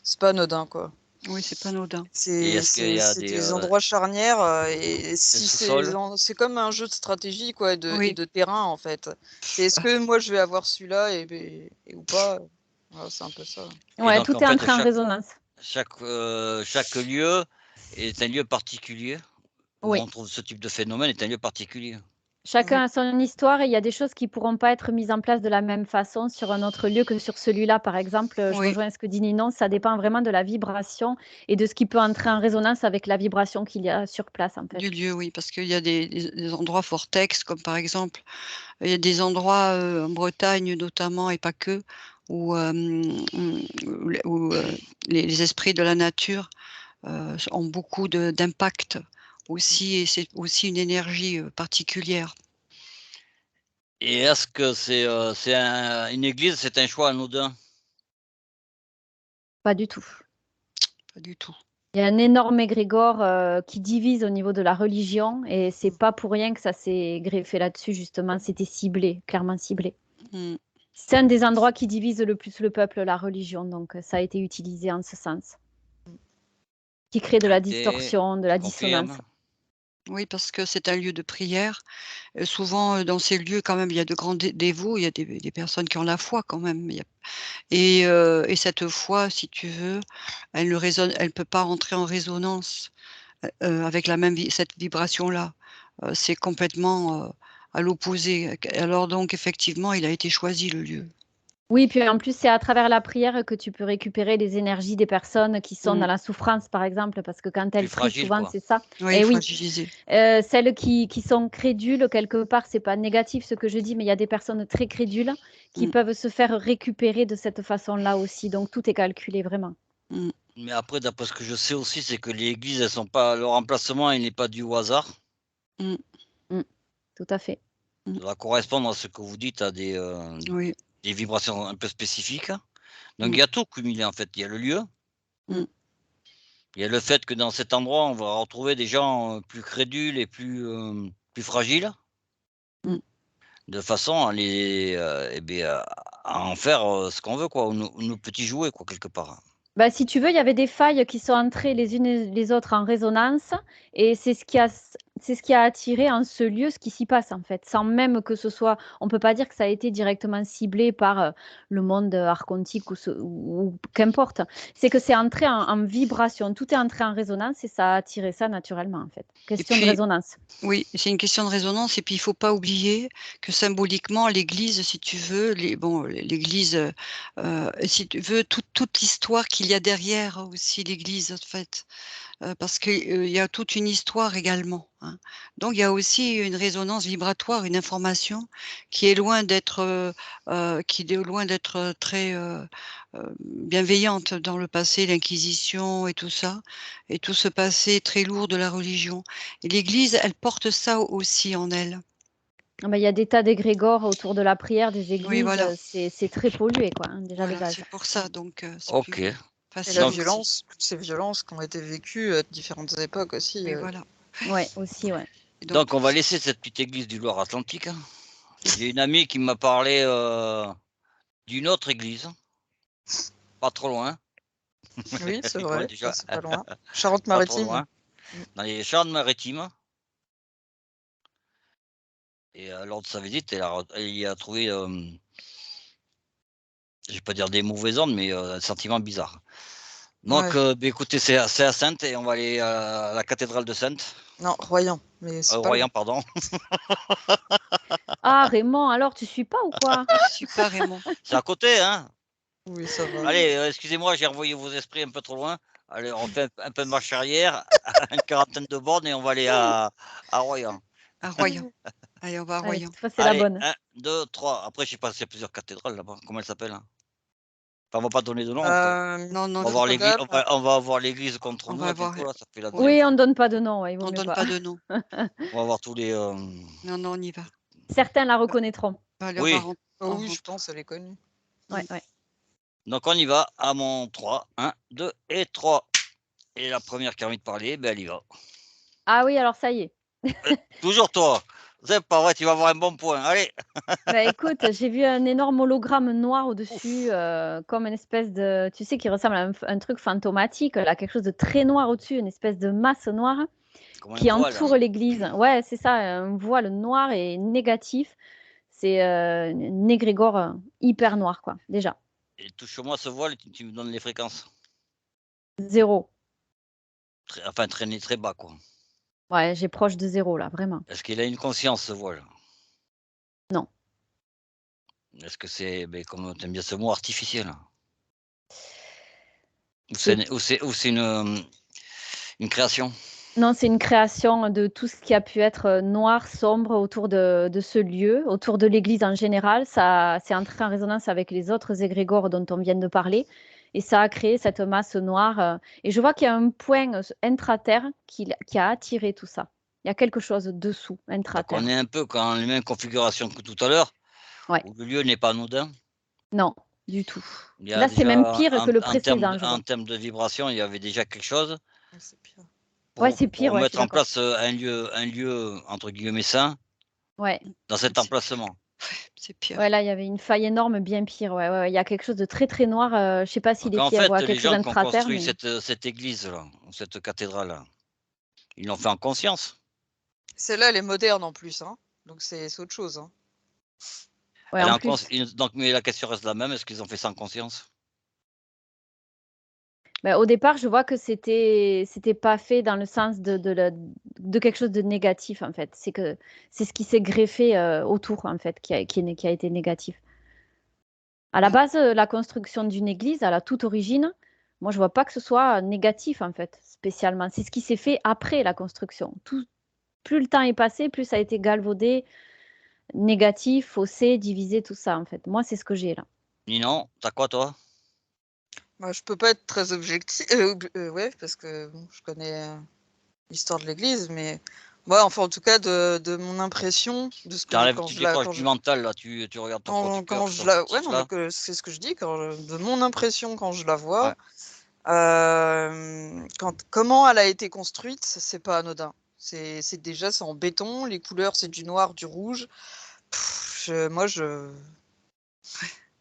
Speaker 4: C'est pas anodin, quoi.
Speaker 3: Oui, c'est pas anodin.
Speaker 4: C'est des endroits charnières. Et si c'est comme un jeu de stratégie, quoi, et de terrain, en fait. Est-ce que moi, je vais avoir celui-là ou pas? Voilà, c'est un peu ça.
Speaker 2: Ouais, tout est entré en résonance.
Speaker 1: Chaque lieu est un lieu particulier. Où on trouve ce type de phénomène est un lieu particulier.
Speaker 2: Chacun
Speaker 3: Oui.
Speaker 2: a son histoire et il y a des choses qui pourront pas être mises en place de la même façon sur un autre lieu que sur celui-là. Par exemple, je
Speaker 3: Oui.
Speaker 2: rejoins ce que dit Ninon, ça dépend vraiment de la vibration et de ce qui peut entrer en résonance avec la vibration qu'il y a sur place, en
Speaker 3: Du
Speaker 2: fait.
Speaker 3: lieu, oui, parce qu'il y a des endroits vortex, comme par exemple, il y a des endroits, en Bretagne notamment et pas que, où, les esprits de la nature, ont beaucoup d'impact aussi et c'est aussi une énergie, particulière.
Speaker 1: Et est-ce que c'est une église, c'est un choix anodin?
Speaker 2: Pas du tout.
Speaker 3: Pas du tout.
Speaker 2: Il y a un énorme égrégore qui divise au niveau de la religion et c'est pas pour rien que ça s'est greffé là-dessus, justement. C'était ciblé, clairement ciblé.
Speaker 3: Mmh.
Speaker 2: C'est un des endroits qui divise le plus le peuple, la religion, donc ça a été utilisé en ce sens. Qui crée de la
Speaker 1: OK,
Speaker 2: distorsion, de
Speaker 1: je
Speaker 2: la dissonance.
Speaker 1: confirme.
Speaker 3: Oui, parce que c'est un lieu de prière. Souvent, dans ces lieux, quand même, il y a de grands dévots, il y a des personnes qui ont la foi quand même. Et cette foi, si tu veux, elle peut pas rentrer en résonance, avec la même cette vibration-là. C'est complètement, à l'opposé. Alors donc effectivement, il a été choisi le lieu.
Speaker 2: Oui, puis en plus, c'est à travers la prière que tu peux récupérer les énergies des personnes qui sont dans
Speaker 3: Mmh.
Speaker 2: la souffrance, par exemple, parce que quand
Speaker 1: Plus
Speaker 2: elles prient,
Speaker 1: fragile,
Speaker 2: souvent,
Speaker 1: quoi.
Speaker 2: c'est ça.
Speaker 3: Oui,
Speaker 2: Et oui,
Speaker 3: fragilisé.
Speaker 2: celles qui sont crédules, quelque part, c'est pas négatif ce que je dis, mais il y a des personnes très crédules qui
Speaker 3: Mmh.
Speaker 2: peuvent se faire récupérer de cette façon-là aussi. Donc tout est calculé, vraiment.
Speaker 3: Mmh.
Speaker 1: Mais après, d'après ce que je sais aussi, c'est que les églises, elles sont pas leur emplacement, il n'est pas dû au hasard.
Speaker 3: Mmh.
Speaker 2: Mmh, tout à fait.
Speaker 3: Mmh.
Speaker 1: Ça doit correspondre à ce que vous dites, à
Speaker 3: Oui.
Speaker 1: des vibrations un peu spécifiques. Donc
Speaker 3: Mmh.
Speaker 1: il y a tout cumulé, en fait. Il y a le lieu,
Speaker 3: Mmh.
Speaker 1: il y a le fait que dans cet endroit, on va retrouver des gens, plus crédules et plus fragiles,
Speaker 2: Mmh.
Speaker 3: Mmh.
Speaker 1: de façon à à en faire, ce qu'on veut, quoi, ou nos petits jouets, quoi, quelque part.
Speaker 2: Bah, si tu veux, il y avait des failles qui sont entrées les unes et les autres en résonance et c'est ce qui a attiré en ce lieu ce qui s'y passe, en fait, sans même que ce soit on peut pas dire que ça a été directement ciblé par, le monde, archontique ou qu'importe. C'est que c'est entré en vibration, tout est entré en résonance et ça a attiré ça naturellement, en fait.
Speaker 3: Et
Speaker 2: Question de
Speaker 3: puis
Speaker 2: résonance.
Speaker 3: oui, c'est une question de résonance et puis il faut pas oublier que symboliquement l'Église, si tu veux, l'Église, si tu veux, toute l'histoire qu'il y a derrière aussi l'Église, en fait. Parce que, il y a toute une histoire également, hein. Donc il y a aussi une résonance vibratoire, une information qui est loin d'être, très, bienveillante dans le passé, l'inquisition et tout ça et tout ce passé très lourd de la religion et l'Église, elle porte ça aussi en elle.
Speaker 2: Ah bah, il y a des tas d'égrégores autour de la prière des
Speaker 3: Oui,
Speaker 2: églises,
Speaker 3: voilà,
Speaker 2: c'est très pollué, quoi, hein, déjà de
Speaker 3: voilà,
Speaker 2: base.
Speaker 3: c'est pour ça donc c'est plus
Speaker 1: OK.
Speaker 4: Et la
Speaker 3: facile
Speaker 1: Donc
Speaker 3: aussi.
Speaker 4: violence, toutes ces violences qui ont été vécues à différentes époques aussi.
Speaker 3: Oui, voilà
Speaker 2: Ouais, aussi, ouais.
Speaker 3: et donc
Speaker 1: donc on va laisser cette petite église du Loir-Atlantique. J'ai une amie qui m'a parlé, d'une autre église, pas trop loin.
Speaker 4: Oui, c'est
Speaker 1: Tu vois
Speaker 4: vrai,
Speaker 1: déjà?
Speaker 4: c'est pas loin.
Speaker 1: Pas trop
Speaker 4: Charente-Maritime.
Speaker 1: loin,
Speaker 4: Mmh.
Speaker 1: dans les Charentes-Maritimes et lors de sa visite, elle y a trouvé, je vais pas dire des mauvaises ondes, mais un sentiment bizarre. Donc
Speaker 4: Ouais.
Speaker 1: écoutez, c'est à Saintes et on va aller à la cathédrale de Saintes,
Speaker 4: Non, Royan, mais c'est pas loin.
Speaker 1: Royan, pardon.
Speaker 2: Ah Raymond, alors tu suis pas ou quoi?
Speaker 3: je suis pas Raymond.
Speaker 1: C'est à côté, hein?
Speaker 4: Oui, ça va.
Speaker 1: Allez, excusez-moi, j'ai renvoyé vos esprits un peu trop loin. Allez, on fait un peu de marche arrière, une quarantaine de bornes et on va aller à Royan.
Speaker 3: À Royan. Allez, on va à
Speaker 2: Allez,
Speaker 3: Royan.
Speaker 2: cette fois, c'est la
Speaker 1: Allez,
Speaker 2: bonne.
Speaker 1: 1, 2, 3. Après, je sais pas s'il y a plusieurs cathédrales là-bas. Comment elles s'appellent? Enfin, on va pas donner de nom.
Speaker 3: Non, non,
Speaker 1: On va voir l'église,
Speaker 4: Notre-Dame,
Speaker 1: on va voir l'église contre
Speaker 3: on
Speaker 1: nous
Speaker 3: va
Speaker 1: là
Speaker 3: voir,
Speaker 1: bientôt là, ça fait la
Speaker 3: ouais,
Speaker 1: deuxième
Speaker 2: Oui, on
Speaker 1: fois.
Speaker 2: donne pas de nom, ouais, il vaut
Speaker 3: on
Speaker 2: mieux
Speaker 3: donne
Speaker 2: pas.
Speaker 3: pas de nom.
Speaker 1: On va voir tous les.
Speaker 3: Non, non, on y va.
Speaker 2: Certains la reconnaîtront.
Speaker 3: Allez, on va
Speaker 1: Oui,
Speaker 3: rentrer.
Speaker 4: oh oui, je pense, elle est connue.
Speaker 2: Ouais, ouais.
Speaker 1: donc on y va à mon 3. 1, 2 et 3. Et la première qui a envie de parler, ben elle y va.
Speaker 2: Ah oui, alors ça y est.
Speaker 1: Toujours toi. C'est pas vrai, tu vas avoir un bon point. Allez.
Speaker 2: Bah écoute, j'ai vu un énorme hologramme noir au-dessus,
Speaker 1: Ouf.
Speaker 2: comme une espèce de, tu sais, qui ressemble à un truc fantomatique, là, quelque chose de très noir au-dessus, une espèce de masse noire
Speaker 1: Comme un
Speaker 2: qui
Speaker 1: voile.
Speaker 2: entoure l'église. Ouais, c'est ça, un voile noir et négatif. C'est un égrégore hyper noir, quoi, déjà.
Speaker 1: Et touche-moi ce voile et tu me donnes les fréquences.
Speaker 2: 0.
Speaker 1: Enfin, traîner très bas, quoi.
Speaker 2: Ouais, j'ai proche de 0 là, vraiment.
Speaker 1: Est-ce qu'il a une conscience, ce voile? Est-ce que c'est, comme tu aimes bien ce mot, artificiel? Ou
Speaker 2: C'est
Speaker 1: c'est une création?
Speaker 2: Non, c'est une création de tout ce qui a pu être noir, sombre autour de ce lieu, autour de l'église en général. Ça, c'est entré en résonance avec les autres égrégores dont on vient de parler. Et ça a créé cette masse noire. Et je vois qu'il y a un point intra-terre qui a attiré tout ça. Il y a quelque chose dessous,
Speaker 1: Donc
Speaker 2: intra-terre.
Speaker 1: on est un peu dans les mêmes configurations que tout à l'heure,
Speaker 2: Ouais.
Speaker 1: où le lieu n'est pas anodin.
Speaker 2: Non, du tout.
Speaker 1: Il y a
Speaker 2: Là, c'est même
Speaker 1: déjà,
Speaker 2: pire que le
Speaker 1: en termes
Speaker 2: précédent, je vois.
Speaker 1: de vibration, il y avait déjà quelque chose
Speaker 4: C'est pire.
Speaker 2: Ouais, c'est pire,
Speaker 1: pour
Speaker 2: ouais, je suis
Speaker 1: mettre en
Speaker 2: d'accord.
Speaker 1: place un lieu entre guillemets sain
Speaker 2: Ouais.
Speaker 1: dans cet
Speaker 3: C'est
Speaker 1: emplacement.
Speaker 3: C'est pire.
Speaker 2: Ouais, là, il y avait une faille énorme, bien pire. Ouais, ouais, ouais. Il y a quelque chose de très, très noir. Je sais pas s'il
Speaker 1: Donc
Speaker 2: est
Speaker 1: en
Speaker 2: fier ou
Speaker 1: fait,
Speaker 2: à
Speaker 1: les
Speaker 2: quelque chose
Speaker 1: gens qui ont
Speaker 2: d'intra-terre,
Speaker 1: construit
Speaker 2: mais
Speaker 1: cette église-là, ou cette cathédrale-là, ils l'ont fait en conscience.
Speaker 4: Celle-là, elle est moderne en plus, hein. Donc c'est autre chose, hein.
Speaker 2: ouais,
Speaker 1: Elle est
Speaker 2: en
Speaker 1: en cons-
Speaker 2: plus.
Speaker 1: ils- donc, mais la question reste la même, est-ce qu'ils ont fait ça en conscience?
Speaker 2: Bah, au départ, je vois que c'était pas fait dans le sens de quelque chose de négatif, en fait. C'est ce qui s'est greffé autour, en fait, qui a été négatif. À la
Speaker 3: Mm.
Speaker 2: base, la construction d'une église, à la toute origine, moi, je vois pas que ce soit négatif, en fait, spécialement. C'est ce qui s'est fait après la construction. Plus le temps est passé, plus ça a été galvaudé, négatif, faussé, divisé, tout ça, en fait. Moi, c'est ce que j'ai là.
Speaker 1: Ninon, t'as quoi toi?
Speaker 4: Moi, je peux pas être très objectif, ouais, parce que bon, je connais l'histoire de l'Église, mais moi, enfin, en tout cas, de mon impression, de ce que quand
Speaker 1: Tu
Speaker 4: je la,
Speaker 1: décroches
Speaker 4: quand
Speaker 1: du
Speaker 4: je,
Speaker 1: mental là, tu regardes ton compte cœur,
Speaker 4: quand
Speaker 1: tout
Speaker 4: je
Speaker 1: ça,
Speaker 4: la,
Speaker 1: tout
Speaker 4: ouais, non, mais
Speaker 1: cela.
Speaker 4: c'est ce que je dis, de mon impression quand je la vois,
Speaker 1: Ouais.
Speaker 4: comment elle a été construite, c'est pas anodin. C'est déjà, c'est en béton, les couleurs, c'est du noir, du rouge. Moi, je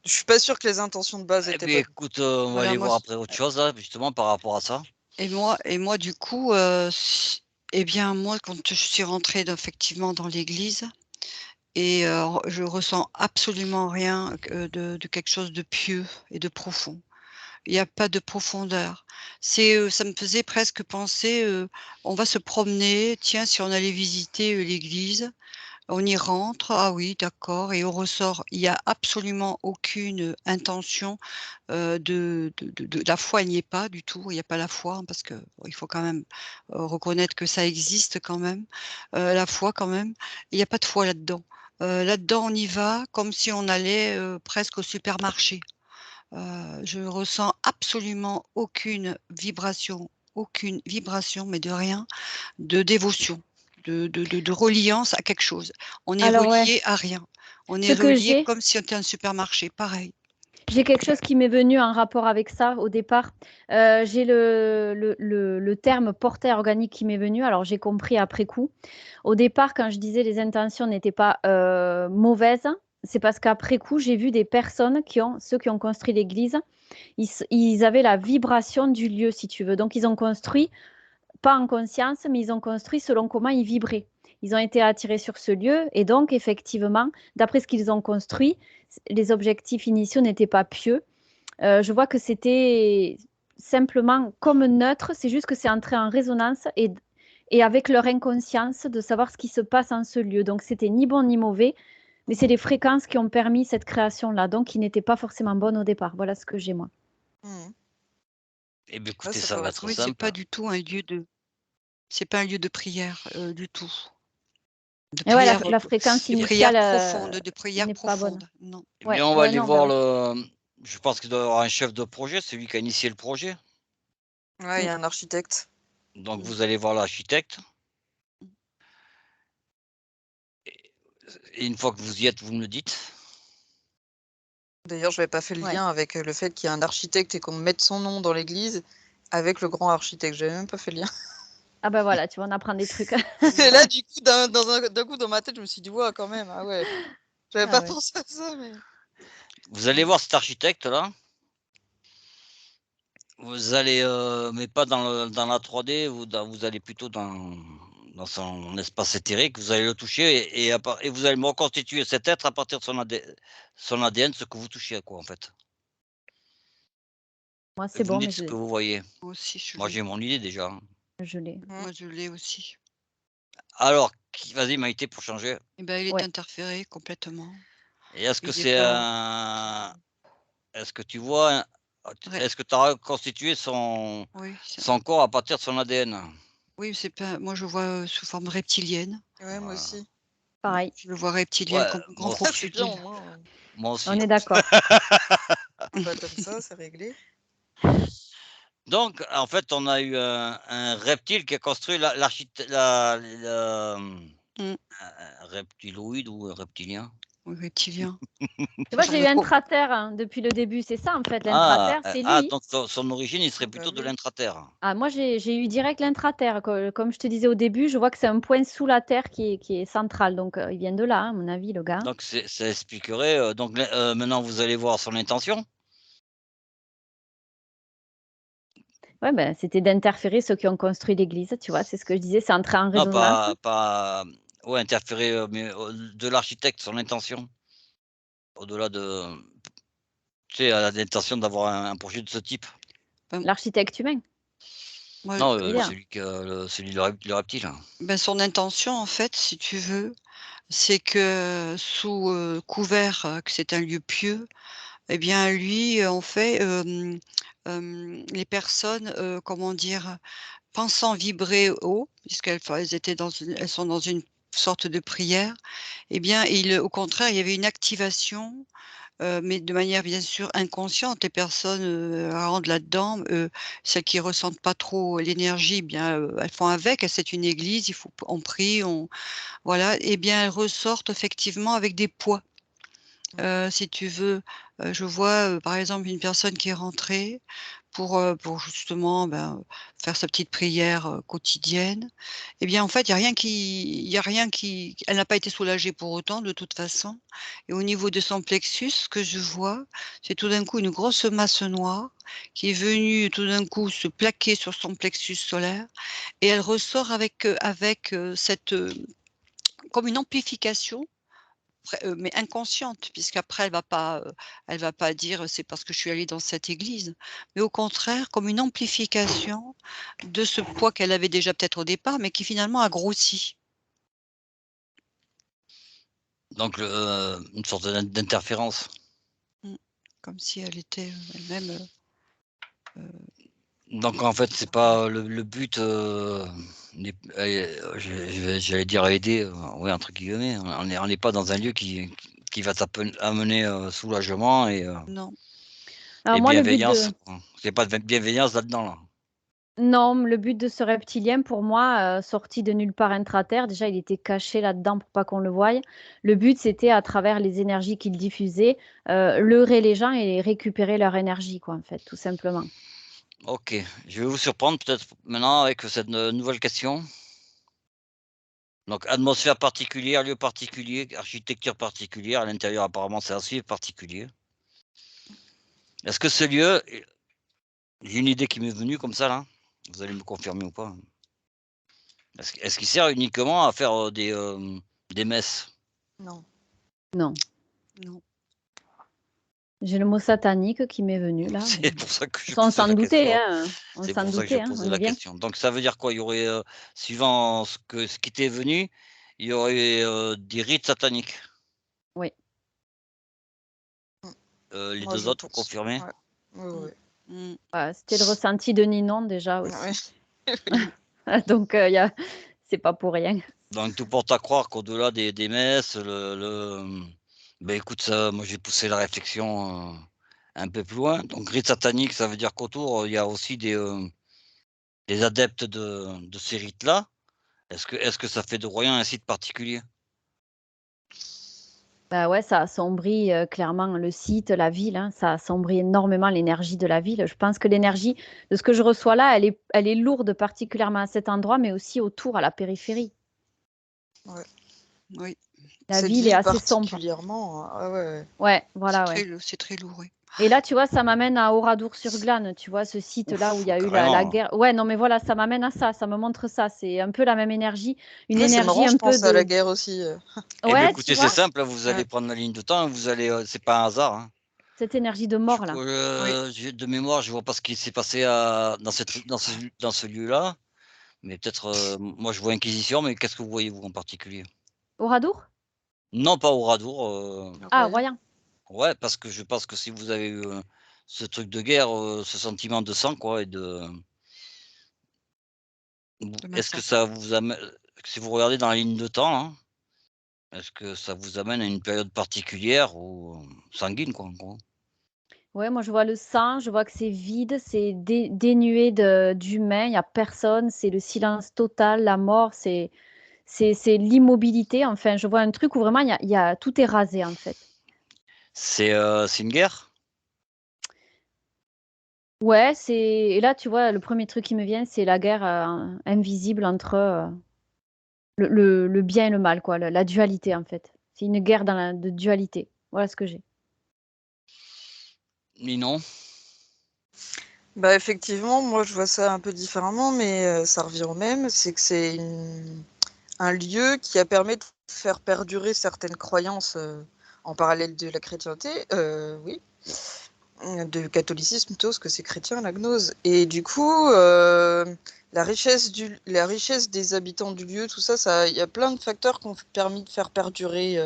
Speaker 4: suis pas sûre que les intentions de base
Speaker 1: Eh
Speaker 4: étaient
Speaker 1: bien,
Speaker 4: bonnes.
Speaker 1: écoute, on va
Speaker 3: Voilà,
Speaker 1: aller
Speaker 3: moi,
Speaker 1: voir après autre chose, là, justement, par rapport à ça.
Speaker 3: et moi, du coup, eh bien, moi, quand je suis rentrée effectivement dans l'église, et je ressens absolument rien de quelque chose de pieux et de profond. Il y a pas de profondeur. Ça me faisait presque penser, on va se promener, tiens, si on allait visiter, l'église, on y rentre, ah oui, d'accord, et on ressort. Il y a absolument aucune intention, la foi n'y est pas du tout. Il y a pas la foi, hein, parce que bon, il faut quand même, reconnaître que ça existe quand même, la foi quand même. Il y a pas de foi là-dedans. Là-dedans, on y va comme si on allait, presque au supermarché. Je ressens absolument aucune vibration, mais de rien, de dévotion, de reliance à quelque chose. On est
Speaker 2: Alors, ouais,
Speaker 3: relié à rien. On
Speaker 2: ce
Speaker 3: est
Speaker 2: que
Speaker 3: relié
Speaker 2: j'ai,
Speaker 3: comme si on était un supermarché, pareil.
Speaker 2: j'ai quelque chose qui m'est venu en rapport avec ça au départ. J'ai le terme portail organique qui m'est venu. Alors, j'ai compris après coup. Au départ, quand je disais les intentions n'étaient pas mauvaises, c'est parce qu'après coup, j'ai vu des personnes ceux qui ont construit l'église, ils avaient la vibration du lieu, si tu veux. Donc, ils ont construit, pas en conscience, mais ils ont construit selon comment ils vibraient. Ils ont été attirés sur ce lieu et donc, effectivement, d'après ce qu'ils ont construit, les objectifs initiaux n'étaient pas pieux. Je vois que c'était simplement comme neutre, c'est juste que c'est entré en résonance et avec leur inconscience de savoir ce qui se passe en ce lieu. Donc, c'était ni bon ni mauvais, mais c'est les fréquences qui ont permis cette création-là, donc qui n'étaient pas forcément bonnes au départ. Voilà ce que j'ai moi.
Speaker 4: Mmh.
Speaker 1: Eh bien,
Speaker 4: Ouais,
Speaker 1: écoutez,
Speaker 4: ça
Speaker 1: ça va être
Speaker 4: correspond.
Speaker 3: Oui, c'est
Speaker 1: simple.
Speaker 3: pas du tout un lieu de c'est pas un lieu de prière, du tout. De
Speaker 2: Et ouais,
Speaker 3: prière,
Speaker 2: la fréquence
Speaker 3: de prière
Speaker 2: initiale
Speaker 3: profonde, de prière
Speaker 2: n'est pas bonne.
Speaker 3: profonde, non.
Speaker 1: Eh
Speaker 2: Ouais,
Speaker 1: bien, on va
Speaker 2: ouais,
Speaker 1: aller
Speaker 2: non, bah
Speaker 1: voir
Speaker 2: oui.
Speaker 1: je pense qu'il doit y avoir un chef de projet, celui qui a initié le projet.
Speaker 4: Ouais, il y
Speaker 2: Mm.
Speaker 4: a un architecte.
Speaker 1: Donc,
Speaker 3: Mmh.
Speaker 1: vous allez voir l'architecte. Et une fois que vous y êtes, vous me le dites.
Speaker 4: D'ailleurs, je n'avais pas fait le
Speaker 2: Ouais.
Speaker 4: lien avec le fait qu'il y a un architecte et qu'on mette son nom dans l'église avec le grand architecte. J'avais même pas fait le lien.
Speaker 2: Ah ben voilà, tu vas en apprendre des trucs.
Speaker 4: Et là, du coup, d'un coup, dans ma tête, je me suis dit, ouais, quand même, ah ouais. J'avais
Speaker 2: Ah
Speaker 4: pas
Speaker 2: ouais.
Speaker 4: pensé à ça, mais.
Speaker 1: Vous allez voir cet architecte-là. Vous allez, mais pas dans la 3D, vous allez plutôt dans son espace éthérique. Vous allez le toucher et vous allez me reconstituer cet être à partir de son ADN, ce que vous touchez, quoi, en fait.
Speaker 2: Moi,
Speaker 1: Et
Speaker 2: c'est
Speaker 1: vous me
Speaker 2: bon, mais
Speaker 1: dites ce que vous voyez.
Speaker 3: Moi aussi je
Speaker 1: Moi,
Speaker 3: l'ai.
Speaker 1: j'ai mon idée déjà, hein.
Speaker 2: je l'ai.
Speaker 3: Moi je l'ai aussi.
Speaker 1: Alors, vas-y Maïté pour changer.
Speaker 3: Et ben, il est
Speaker 2: Ouais.
Speaker 3: interféré complètement.
Speaker 1: Et est-ce que
Speaker 3: Il est
Speaker 1: c'est
Speaker 3: pas.
Speaker 1: un... Est-ce que tu vois...
Speaker 3: Ouais,
Speaker 1: Est-ce que tu as reconstitué son
Speaker 3: oui,
Speaker 1: corps à partir de son ADN?
Speaker 3: oui, c'est pas. Moi, je vois sous forme reptilienne.
Speaker 4: Ouais, moi
Speaker 1: Voilà.
Speaker 4: aussi.
Speaker 2: Pareil,
Speaker 3: Je le vois reptilien,
Speaker 1: Ouais,
Speaker 3: comme un grand
Speaker 1: moi
Speaker 4: Ah, c'est bien,
Speaker 3: crocodile.
Speaker 4: au moins.
Speaker 1: moi
Speaker 2: on
Speaker 1: aussi.
Speaker 2: est d'accord.
Speaker 4: Pas comme ça, c'est réglé.
Speaker 1: Donc, en fait, on a eu un reptile qui a construit
Speaker 3: Mm.
Speaker 1: un reptiloïde ou un reptilien.
Speaker 3: Oui, reptilien.
Speaker 2: Tu vois,
Speaker 3: Genre
Speaker 2: j'ai
Speaker 3: de
Speaker 2: eu
Speaker 3: co-
Speaker 2: intraterre hein, depuis le début. C'est ça, en fait, l'intraterre, c'est lui.
Speaker 1: Donc son origine, il serait
Speaker 4: Ah, bah
Speaker 1: plutôt de
Speaker 4: oui.
Speaker 1: l'intraterre.
Speaker 2: Ah, moi, j'ai eu direct l'intraterre. Comme je te disais au début, je vois que c'est un point sous la Terre qui est central. Donc, il vient de là, hein, à mon avis, le gars.
Speaker 1: Donc, ça expliquerait. Donc, maintenant, vous allez voir son intention.
Speaker 2: Ouais, ben, c'était d'interférer ceux qui ont construit l'église, tu vois, c'est ce que je disais, c'est entrer en
Speaker 1: Non,
Speaker 2: résonance.
Speaker 1: pas ouais, interférer, mais de l'architecte, son intention. Au-delà de, tu sais, l'intention d'avoir un projet de ce type.
Speaker 2: L'architecte humain,
Speaker 3: moi,
Speaker 1: Non,
Speaker 2: tu veux dire.
Speaker 1: le reptile.
Speaker 3: ben, son intention, en fait, si tu veux, c'est que sous couvert que c'est un lieu pieux, eh bien, lui, en fait, les personnes, comment dire, pensant vibrer haut, elles sont dans une sorte de prière, eh bien, au contraire, il y avait une activation. Mais de manière bien sûr inconsciente, les personnes, rentrent là-dedans, celles qui ressentent pas trop l'énergie, eh bien, elles font avec. C'est une église, on prie, voilà, et bien, elles ressortent effectivement avec des poids. Si tu veux, je vois, par exemple, une personne qui est rentrée pour justement, ben, faire sa petite prière, quotidienne. Eh bien, en fait, il y a rien qui elle n'a pas été soulagée pour autant, de toute façon, et au niveau de son plexus, ce que je vois, c'est tout d'un coup une grosse masse noire qui est venue tout d'un coup se plaquer sur son plexus solaire, et elle ressort cette, comme une amplification. Mais inconsciente, puisqu'après elle va pas dire: «C'est parce que je suis allée dans cette église», mais au contraire comme une amplification de ce poids qu'elle avait déjà peut-être au départ, mais qui finalement a grossi.
Speaker 1: Donc, une sorte d'interférence.
Speaker 3: Mmh. Comme si elle était, elle-même,
Speaker 1: Donc, en fait, c'est pas le but, j'allais dire aider, oui, entre guillemets. On n'est pas dans un lieu qui va amener soulagement
Speaker 3: non.
Speaker 2: Alors
Speaker 1: et
Speaker 2: moi, le but
Speaker 1: bienveillance.
Speaker 2: de...
Speaker 1: Il n'y a pas de bienveillance là-dedans, là.
Speaker 2: Non, le but de ce reptilien, pour moi, sorti de nulle part intraterre, déjà, il était caché là-dedans pour pas qu'on le voie. Le but, c'était, à travers les énergies qu'il diffusait, leurrer les gens et récupérer leur énergie, quoi, en fait, tout simplement.
Speaker 1: Ok, je vais vous surprendre peut-être maintenant avec cette nouvelle question. Donc, atmosphère particulière, lieu particulier, architecture particulière. À l'intérieur, apparemment, c'est assez particulier. Est-ce que ce lieu, j'ai une idée qui m'est venue comme ça, là. Vous allez me confirmer ou pas. Est-ce qu'il sert uniquement à faire des messes?
Speaker 4: Non.
Speaker 2: Non.
Speaker 3: Non.
Speaker 2: J'ai le mot satanique qui m'est venu, là.
Speaker 1: C'est pour ça que je
Speaker 2: On
Speaker 1: posais
Speaker 2: s'en
Speaker 1: la
Speaker 2: doutait,
Speaker 1: question.
Speaker 2: hein. On
Speaker 1: C'est
Speaker 2: s'en
Speaker 1: pour ça que je
Speaker 2: doutait, hein.
Speaker 1: posais
Speaker 2: On est
Speaker 1: la
Speaker 2: bien.
Speaker 1: question. Donc, ça veut dire quoi? Il y aurait, suivant ce qui t'est venu, il y aurait des rites sataniques.
Speaker 2: Oui.
Speaker 1: Les
Speaker 4: Moi,
Speaker 1: deux
Speaker 4: je
Speaker 1: autres, vous
Speaker 4: pense.
Speaker 1: confirmez?
Speaker 4: Ouais. Ouais,
Speaker 3: Mmh.
Speaker 4: ouais.
Speaker 3: Mmh.
Speaker 2: C'était le ressenti de Ninon, déjà,
Speaker 4: Ouais.
Speaker 2: aussi. Donc, c'est pas pour rien.
Speaker 1: Donc, tout porte à croire qu'au-delà des messes, ben écoute, ça, moi j'ai poussé la réflexion un peu plus loin. Donc, rite satanique, ça veut dire qu'autour, il y a aussi des adeptes de ces rites-là. Est-ce que ça fait de Royan un site particulier?
Speaker 2: Bah ouais, ça assombrit clairement le site, la ville, hein. Ça assombrit énormément l'énergie de la ville. Je pense que l'énergie de ce que je reçois là, elle est lourde particulièrement à cet endroit, mais aussi autour, à la périphérie.
Speaker 4: Ouais.
Speaker 3: Oui,
Speaker 2: La
Speaker 4: Cette
Speaker 2: ville est
Speaker 4: ville
Speaker 2: assez sombre.
Speaker 4: particulièrement, ah ouais.
Speaker 2: Ouais, voilà, ouais.
Speaker 3: c'est très lourd, oui.
Speaker 2: Et là, tu vois, ça m'amène à Oradour-sur-Glane, tu vois, ce site-là où il
Speaker 1: Ouf,
Speaker 2: y a eu la
Speaker 1: carrément.
Speaker 2: guerre. Ouais, non, mais voilà, ça m'amène à ça, ça me montre ça. C'est un peu la même énergie, une
Speaker 4: Ouais, c'est
Speaker 2: énergie
Speaker 4: marrant,
Speaker 2: un
Speaker 4: je
Speaker 2: peu
Speaker 4: pense à la
Speaker 2: de...
Speaker 4: guerre aussi.
Speaker 1: Eh bien,
Speaker 2: Ouais, tu
Speaker 1: écoutez, c'est
Speaker 2: vois,
Speaker 1: simple, vous allez
Speaker 4: Ouais.
Speaker 1: prendre la ligne de temps, vous allez, c'est pas un hasard, hein.
Speaker 2: cette énergie de mort, là.
Speaker 3: Oui.
Speaker 1: De mémoire, je vois pas ce qui s'est passé dans ce lieu-là, mais peut-être, moi je vois Inquisition, mais qu'est-ce que vous voyez vous en particulier?
Speaker 2: Oradour?
Speaker 1: Non, pas Oradour.
Speaker 2: Ah,
Speaker 3: Royan.
Speaker 2: Royan.
Speaker 1: Ouais, parce que je pense que si vous avez eu ce truc de guerre, ce sentiment de sang, quoi, et de. Est-ce que
Speaker 3: massacre.
Speaker 1: ça vous amène, si vous regardez dans la ligne de temps, hein, est-ce que ça vous amène à une période particulière ou sanguine, quoi, en gros?
Speaker 2: Ouais, moi je vois le sang, je vois que c'est vide, c'est dénué d'humain, il n'y a personne, c'est le silence total, la mort, c'est l'immobilité. Enfin, je vois un truc où vraiment tout est rasé en fait.
Speaker 1: C'est une guerre?
Speaker 2: Ouais, et là tu vois, le premier truc qui me vient, c'est la guerre invisible entre le bien et le mal, quoi, la dualité en fait. C'est une guerre de dualité. Voilà ce que j'ai.
Speaker 1: Ninon?
Speaker 4: Bah, effectivement, moi je vois ça un peu différemment, mais ça revient au même. C'est que c'est un lieu qui a permis de faire perdurer certaines croyances en parallèle de la chrétienté, oui, du catholicisme plutôt, parce que c'est chrétien la gnose. Et du coup, la richesse des habitants du lieu, tout ça, il y a plein de facteurs qui ont permis de faire perdurer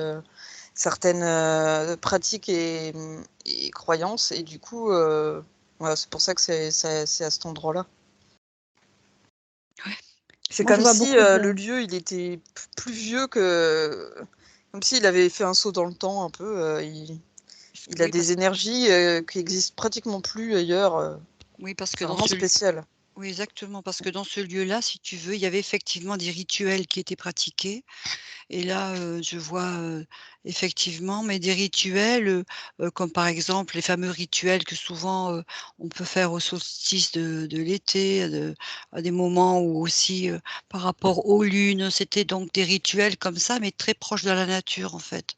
Speaker 4: certaines pratiques et croyances. Et du coup, voilà, c'est pour ça que c'est à cet endroit-là.
Speaker 3: Ouais.
Speaker 4: C'est
Speaker 2: Moi, je
Speaker 4: comme
Speaker 2: vois
Speaker 4: si
Speaker 2: beaucoup de...
Speaker 4: le lieu, il était plus vieux que... Comme s'il avait fait un saut dans le temps un peu. Il a
Speaker 3: Oui,
Speaker 4: des énergies qui existent pratiquement plus ailleurs.
Speaker 3: oui, parce que
Speaker 4: C'est
Speaker 3: dans
Speaker 4: vraiment
Speaker 3: ce
Speaker 4: spécial.
Speaker 3: oui, exactement, parce que dans ce lieu-là, si tu veux, il y avait effectivement des rituels qui étaient pratiqués. Et là, je vois, effectivement, mais des rituels, comme par exemple les fameux rituels que souvent, on peut faire au solstice de l'été, à des moments où aussi, par rapport aux lunes, c'était donc des rituels comme ça, mais très proches de la nature, en fait.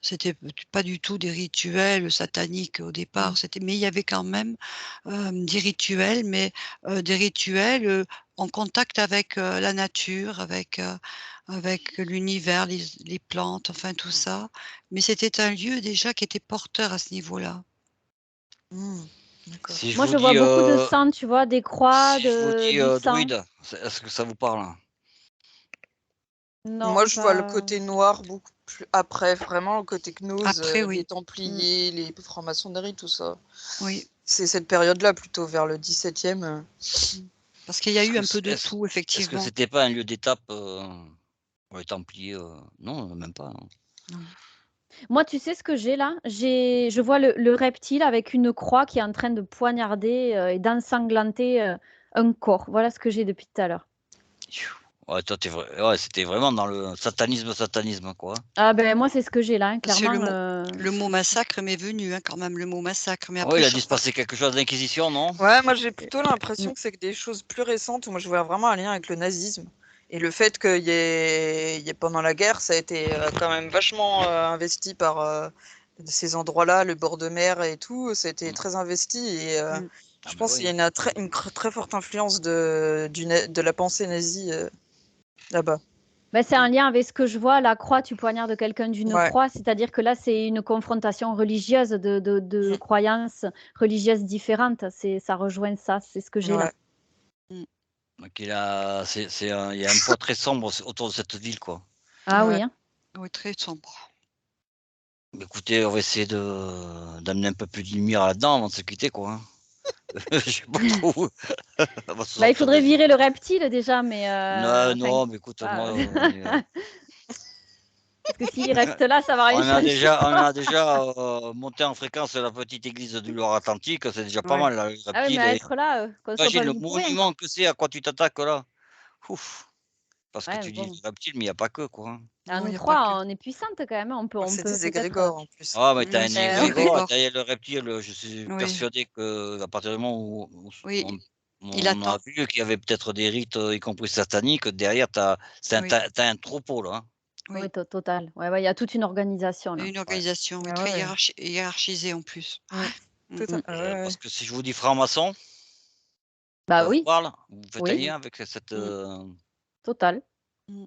Speaker 3: C'était pas du tout des rituels sataniques au départ, mais il y avait quand même, des rituels, mais, des rituels, en contact avec, la nature, avec l'univers, les plantes, enfin tout ça. Mais c'était un lieu déjà qui était porteur à ce niveau-là.
Speaker 4: D'accord.
Speaker 1: Si je
Speaker 2: Moi,
Speaker 1: vous
Speaker 2: je vois
Speaker 1: dis,
Speaker 2: beaucoup de sang, tu vois, des croix,
Speaker 1: si je vous dis
Speaker 2: du sang.
Speaker 1: druide, est-ce que ça vous parle?
Speaker 4: Moi,
Speaker 2: Non,
Speaker 4: je vois le
Speaker 2: pas...
Speaker 4: côté noir beaucoup plus après, vraiment le côté gnose,
Speaker 3: Après
Speaker 4: les
Speaker 3: oui,
Speaker 4: Templiers, les francs-maçonneries, tout ça.
Speaker 3: oui,
Speaker 4: C'est cette période-là, plutôt vers le 17e.
Speaker 3: parce qu'il y a eu un peu de
Speaker 1: Est-ce
Speaker 3: tout
Speaker 1: est-ce que
Speaker 3: effectivement.
Speaker 1: c'était pas un lieu d'étape pour les Templiers? Non, même pas, non.
Speaker 3: Non.
Speaker 2: Moi, tu sais ce que j'ai là? Je vois le reptile avec une croix qui est en train de poignarder et d'ensanglanter un corps. Voilà ce que j'ai depuis tout à l'heure.
Speaker 1: Ouais, toi, ouais, c'était vraiment dans le satanisme, quoi.
Speaker 2: Ah ben moi, c'est ce que j'ai là, hein,
Speaker 3: Parce que
Speaker 2: clairement.
Speaker 3: le mot massacre m'est venu, hein, quand même, le mot massacre. Mais
Speaker 1: Ouais,
Speaker 3: après
Speaker 1: il a
Speaker 3: je
Speaker 1: dû se passer quelque chose d'inquisition, non?
Speaker 4: Ouais, moi j'ai plutôt l'impression
Speaker 2: Mm.
Speaker 4: que c'est que des choses plus récentes. Moi je vois vraiment un lien avec le nazisme. Et le fait qu'il y ait pendant la guerre, ça a été quand même vachement investi par ces endroits-là, le bord de mer et tout. Ça a été
Speaker 1: Mm.
Speaker 4: très investi. Et
Speaker 2: Mm.
Speaker 1: Ah
Speaker 4: je
Speaker 1: ben
Speaker 4: pense qu'il y
Speaker 1: oui.
Speaker 4: a très forte influence de la pensée nazie là-bas.
Speaker 2: Ben, c'est un lien avec ce que je vois. La croix, tu poignardes quelqu'un d'une
Speaker 4: Ouais.
Speaker 2: croix, c'est-à-dire que là, c'est une confrontation religieuse de
Speaker 4: Mm.
Speaker 2: croyances religieuses différentes. Ça rejoint ça, c'est ce que j'ai là.
Speaker 4: Ouais.
Speaker 1: Donc il y a un poids très sombre autour de cette ville, quoi.
Speaker 2: Ah
Speaker 4: Ouais.
Speaker 2: oui, hein.
Speaker 3: oui, très sombre.
Speaker 1: Mais écoutez, on va essayer d'amener un peu plus de lumière là-dedans avant de se quitter, quoi, hein. Je sais pas trop. On va se
Speaker 2: Bah, il
Speaker 1: sortir de
Speaker 2: faudrait
Speaker 1: l'île.
Speaker 2: virer le reptile déjà, mais
Speaker 1: Non,
Speaker 2: enfin,
Speaker 1: non, mais écoute, moi,
Speaker 2: pas- parce que s'il reste là, ça va rien changer.
Speaker 1: on a déjà monté en fréquence la petite église du Loire-Atlantique, c'est déjà pas
Speaker 3: Ouais.
Speaker 1: mal, là, les
Speaker 2: Ah oui, mais à
Speaker 1: reptiles.
Speaker 2: être là, qu'on soit
Speaker 1: Imagine
Speaker 2: pas
Speaker 1: le
Speaker 2: venu pour rien.
Speaker 1: monument que c'est, à quoi tu t'attaques là. Ouf. Parce que
Speaker 2: Ouais, mais
Speaker 1: tu dis
Speaker 2: bon.
Speaker 1: reptiles, mais il n'y a pas que, quoi, hein.
Speaker 2: À
Speaker 3: Non, il
Speaker 2: nous
Speaker 3: n'y a pas que.
Speaker 2: trois, on est puissantes quand même, hein.
Speaker 4: Ouais,
Speaker 2: On
Speaker 4: c'est
Speaker 2: peut
Speaker 4: des
Speaker 2: peut-être.
Speaker 4: égrégores en plus.
Speaker 1: Ah, mais t'as un
Speaker 3: C'est des
Speaker 2: Ouais.
Speaker 1: égrégore
Speaker 3: égrégores.
Speaker 1: derrière le reptile, je suis
Speaker 3: Oui,
Speaker 1: persuadé qu'à partir du moment où
Speaker 3: oui, il
Speaker 1: on a
Speaker 3: attend.
Speaker 1: vu qu'il y avait peut-être des rites, y compris sataniques, derrière,
Speaker 3: Oui,
Speaker 1: t'as un troupeau, là, hein.
Speaker 2: Oui,
Speaker 3: oui.
Speaker 2: total. Ouais, ouais, il y a toute une organisation
Speaker 3: Et
Speaker 2: là.
Speaker 3: une
Speaker 1: Ouais.
Speaker 3: organisation, oui,
Speaker 4: Ah
Speaker 3: très
Speaker 4: ouais.
Speaker 3: hiérarchisée en plus.
Speaker 2: Mm,
Speaker 3: Mm.
Speaker 4: Tout
Speaker 2: mm.
Speaker 4: à... ouais,
Speaker 1: Parce
Speaker 4: ouais.
Speaker 1: que si je vous dis franc-maçon,
Speaker 2: Bah
Speaker 1: ça vous
Speaker 2: oui,
Speaker 1: parle? Vous faites un
Speaker 2: oui,
Speaker 1: lien avec cette,
Speaker 2: mm, total.
Speaker 3: Mm.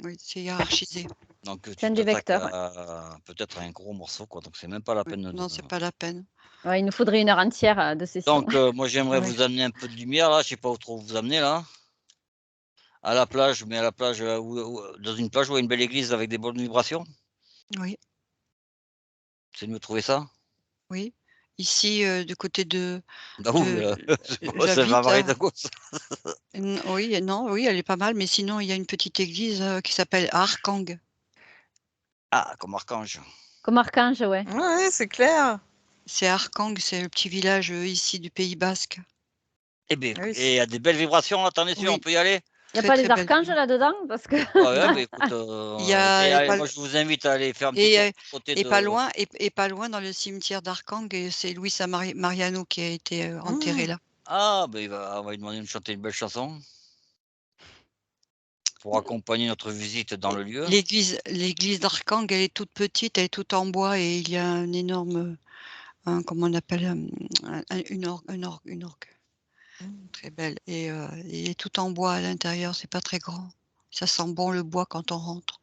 Speaker 3: Oui, c'est hiérarchisé.
Speaker 1: donc
Speaker 2: C'est
Speaker 1: tu
Speaker 2: un des
Speaker 1: t'attaques
Speaker 2: vecteurs. Ouais.
Speaker 1: à peut-être un gros morceau, quoi, donc c'est même pas la
Speaker 3: Oui.
Speaker 1: peine de.
Speaker 3: Non, c'est pas la peine.
Speaker 2: Ouais, il nous faudrait une heure entière de session.
Speaker 1: Donc moi j'aimerais
Speaker 3: Oui.
Speaker 1: vous amener un peu de lumière là, je sais pas où trop vous amener là. À la plage, mais à la plage, dans une plage où il y a une belle église avec des bonnes vibrations?
Speaker 3: Oui,
Speaker 1: C'est mieux de trouver ça?
Speaker 3: oui. Ici, du côté de
Speaker 1: Bah oui, ça va
Speaker 3: j'habite
Speaker 1: varier
Speaker 3: là.
Speaker 1: de cause.
Speaker 3: Oui, non, oui, elle est pas mal, mais sinon, il y a une petite église, qui s'appelle Arkang.
Speaker 1: Ah, comme Archange.
Speaker 2: Comme Archange, ouais.
Speaker 4: Ouais, c'est clair.
Speaker 3: C'est Arkang, c'est le petit village, ici du Pays basque.
Speaker 1: Eh bien,
Speaker 4: Oui,
Speaker 1: et il y a des belles vibrations là, t'en es sûr, on
Speaker 3: Oui,
Speaker 1: peut y aller?
Speaker 2: Il n'y a
Speaker 3: très,
Speaker 2: pas
Speaker 3: très
Speaker 2: les
Speaker 3: belle
Speaker 2: archanges
Speaker 3: vue.
Speaker 2: là-dedans? Parce que
Speaker 1: Ouais, bah écoute,
Speaker 3: Il y a
Speaker 1: allez,
Speaker 3: pas
Speaker 1: moi je vous invite à aller faire un petit
Speaker 3: et
Speaker 1: tour du côté
Speaker 3: et pas
Speaker 1: de.
Speaker 3: loin et pas loin dans le cimetière d'Arkang, c'est Luis Mariano qui a été, enterré
Speaker 4: Mmh.
Speaker 3: là.
Speaker 1: Ah, ben on va lui demander de chanter une belle chanson pour accompagner notre visite dans le lieu.
Speaker 3: L'église d'Arkang, elle est toute petite, elle est toute en bois et il y a un énorme, comment on appelle, une orgue
Speaker 4: Mmh.
Speaker 3: très belle et il est tout en bois à l'intérieur, c'est pas très grand. Ça sent bon le bois quand on rentre.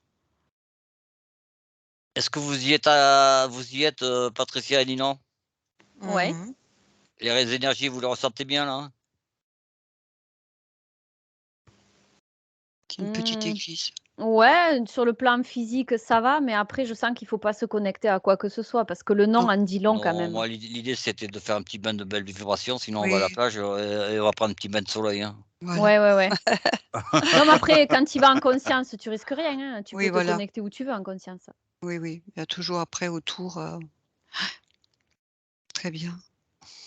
Speaker 1: Est-ce que vous y êtes, Patricia et Ninon?
Speaker 2: ouais.
Speaker 4: Mmh.
Speaker 1: Les énergies, vous les ressentez bien là, hein?
Speaker 3: C'est une petite
Speaker 2: Mmh,
Speaker 3: église.
Speaker 2: ouais, sur le plan physique, ça va, mais après, je sens qu'il faut pas se connecter à quoi que ce soit parce que le nom
Speaker 3: Non,
Speaker 2: en dit long quand
Speaker 1: Non,
Speaker 2: même.
Speaker 1: moi l'idée c'était de faire un petit bain de belles vibrations, sinon on va à la
Speaker 3: oui,
Speaker 1: plage, et on va prendre un petit bain de soleil, hein.
Speaker 3: voilà.
Speaker 2: Ouais, ouais, ouais. Non, mais après, quand tu vas en conscience, tu risques rien, hein. Tu
Speaker 3: Oui,
Speaker 2: peux te
Speaker 3: voilà.
Speaker 2: connecter où tu veux en conscience.
Speaker 3: Oui, oui, il y a toujours après autour, très bien.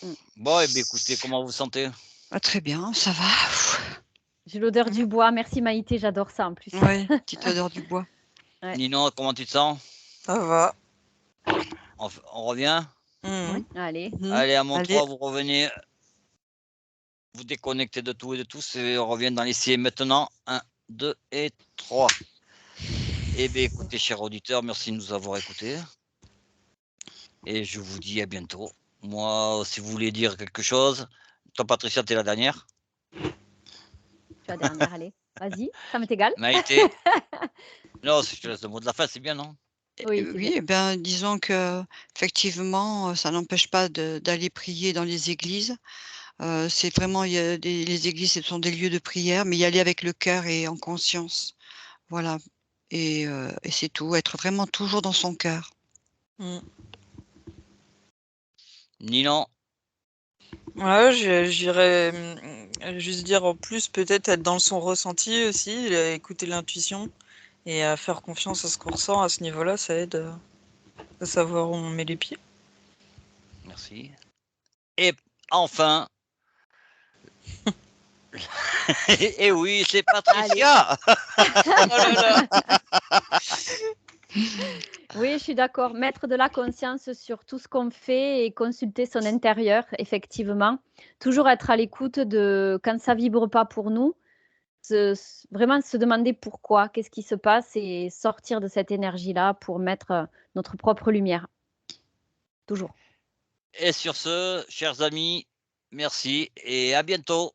Speaker 2: Mmh.
Speaker 1: Bon, et bien écoutez, comment vous vous sentez?
Speaker 3: Ah, très bien, ça va.
Speaker 2: J'ai l'odeur
Speaker 4: Mmh.
Speaker 2: du bois. Merci Maïté, j'adore ça en plus.
Speaker 3: Ouais, petite odeur du bois.
Speaker 2: Ouais.
Speaker 1: Ninon, comment tu te sens?
Speaker 4: Ça va.
Speaker 1: On revient?
Speaker 4: Mmh.
Speaker 2: Allez.
Speaker 3: Mmh.
Speaker 1: Allez, à mon
Speaker 3: Allez,
Speaker 1: 3, vous revenez, vous déconnectez de tout et de tous et on revient dans l'ici et maintenant. 1, 2 et 3. Eh bien, écoutez, chers auditeurs, merci de nous avoir écoutés et je vous dis à bientôt. Moi, si vous voulez dire quelque chose, toi, Patricia, tu es la dernière.
Speaker 2: Tu as dernière, allez. Vas-y, ça m'est égal.
Speaker 1: Maïté, non, si je te laisse le mot de la fin, c'est bien, non?
Speaker 2: Oui, c'est bien.
Speaker 3: oui, eh bien, disons qu'effectivement, ça n'empêche pas d'aller prier dans les églises. C'est vraiment il y a les églises, ce sont des lieux de prière, mais y aller avec le cœur et en conscience. Voilà et c'est tout, être vraiment toujours dans son cœur.
Speaker 4: Mmh.
Speaker 1: Ninon,
Speaker 4: Ouais, j'irais, juste dire en plus peut-être être dans son ressenti aussi, écouter l'intuition et à faire confiance à ce qu'on ressent à ce niveau-là, ça aide, à savoir où on met les pieds.
Speaker 1: merci. Et enfin, et oui, c'est
Speaker 2: Allez.
Speaker 1: Patricia.
Speaker 4: Oh là là!
Speaker 2: Oui, je suis d'accord. Mettre de la conscience sur tout ce qu'on fait et consulter son intérieur, effectivement. Toujours être à l'écoute de quand ça vibre pas pour nous, vraiment se demander pourquoi, qu'est-ce qui se passe et sortir de cette énergie-là pour mettre notre propre lumière. Toujours.
Speaker 1: Et sur ce, chers amis, merci et à bientôt.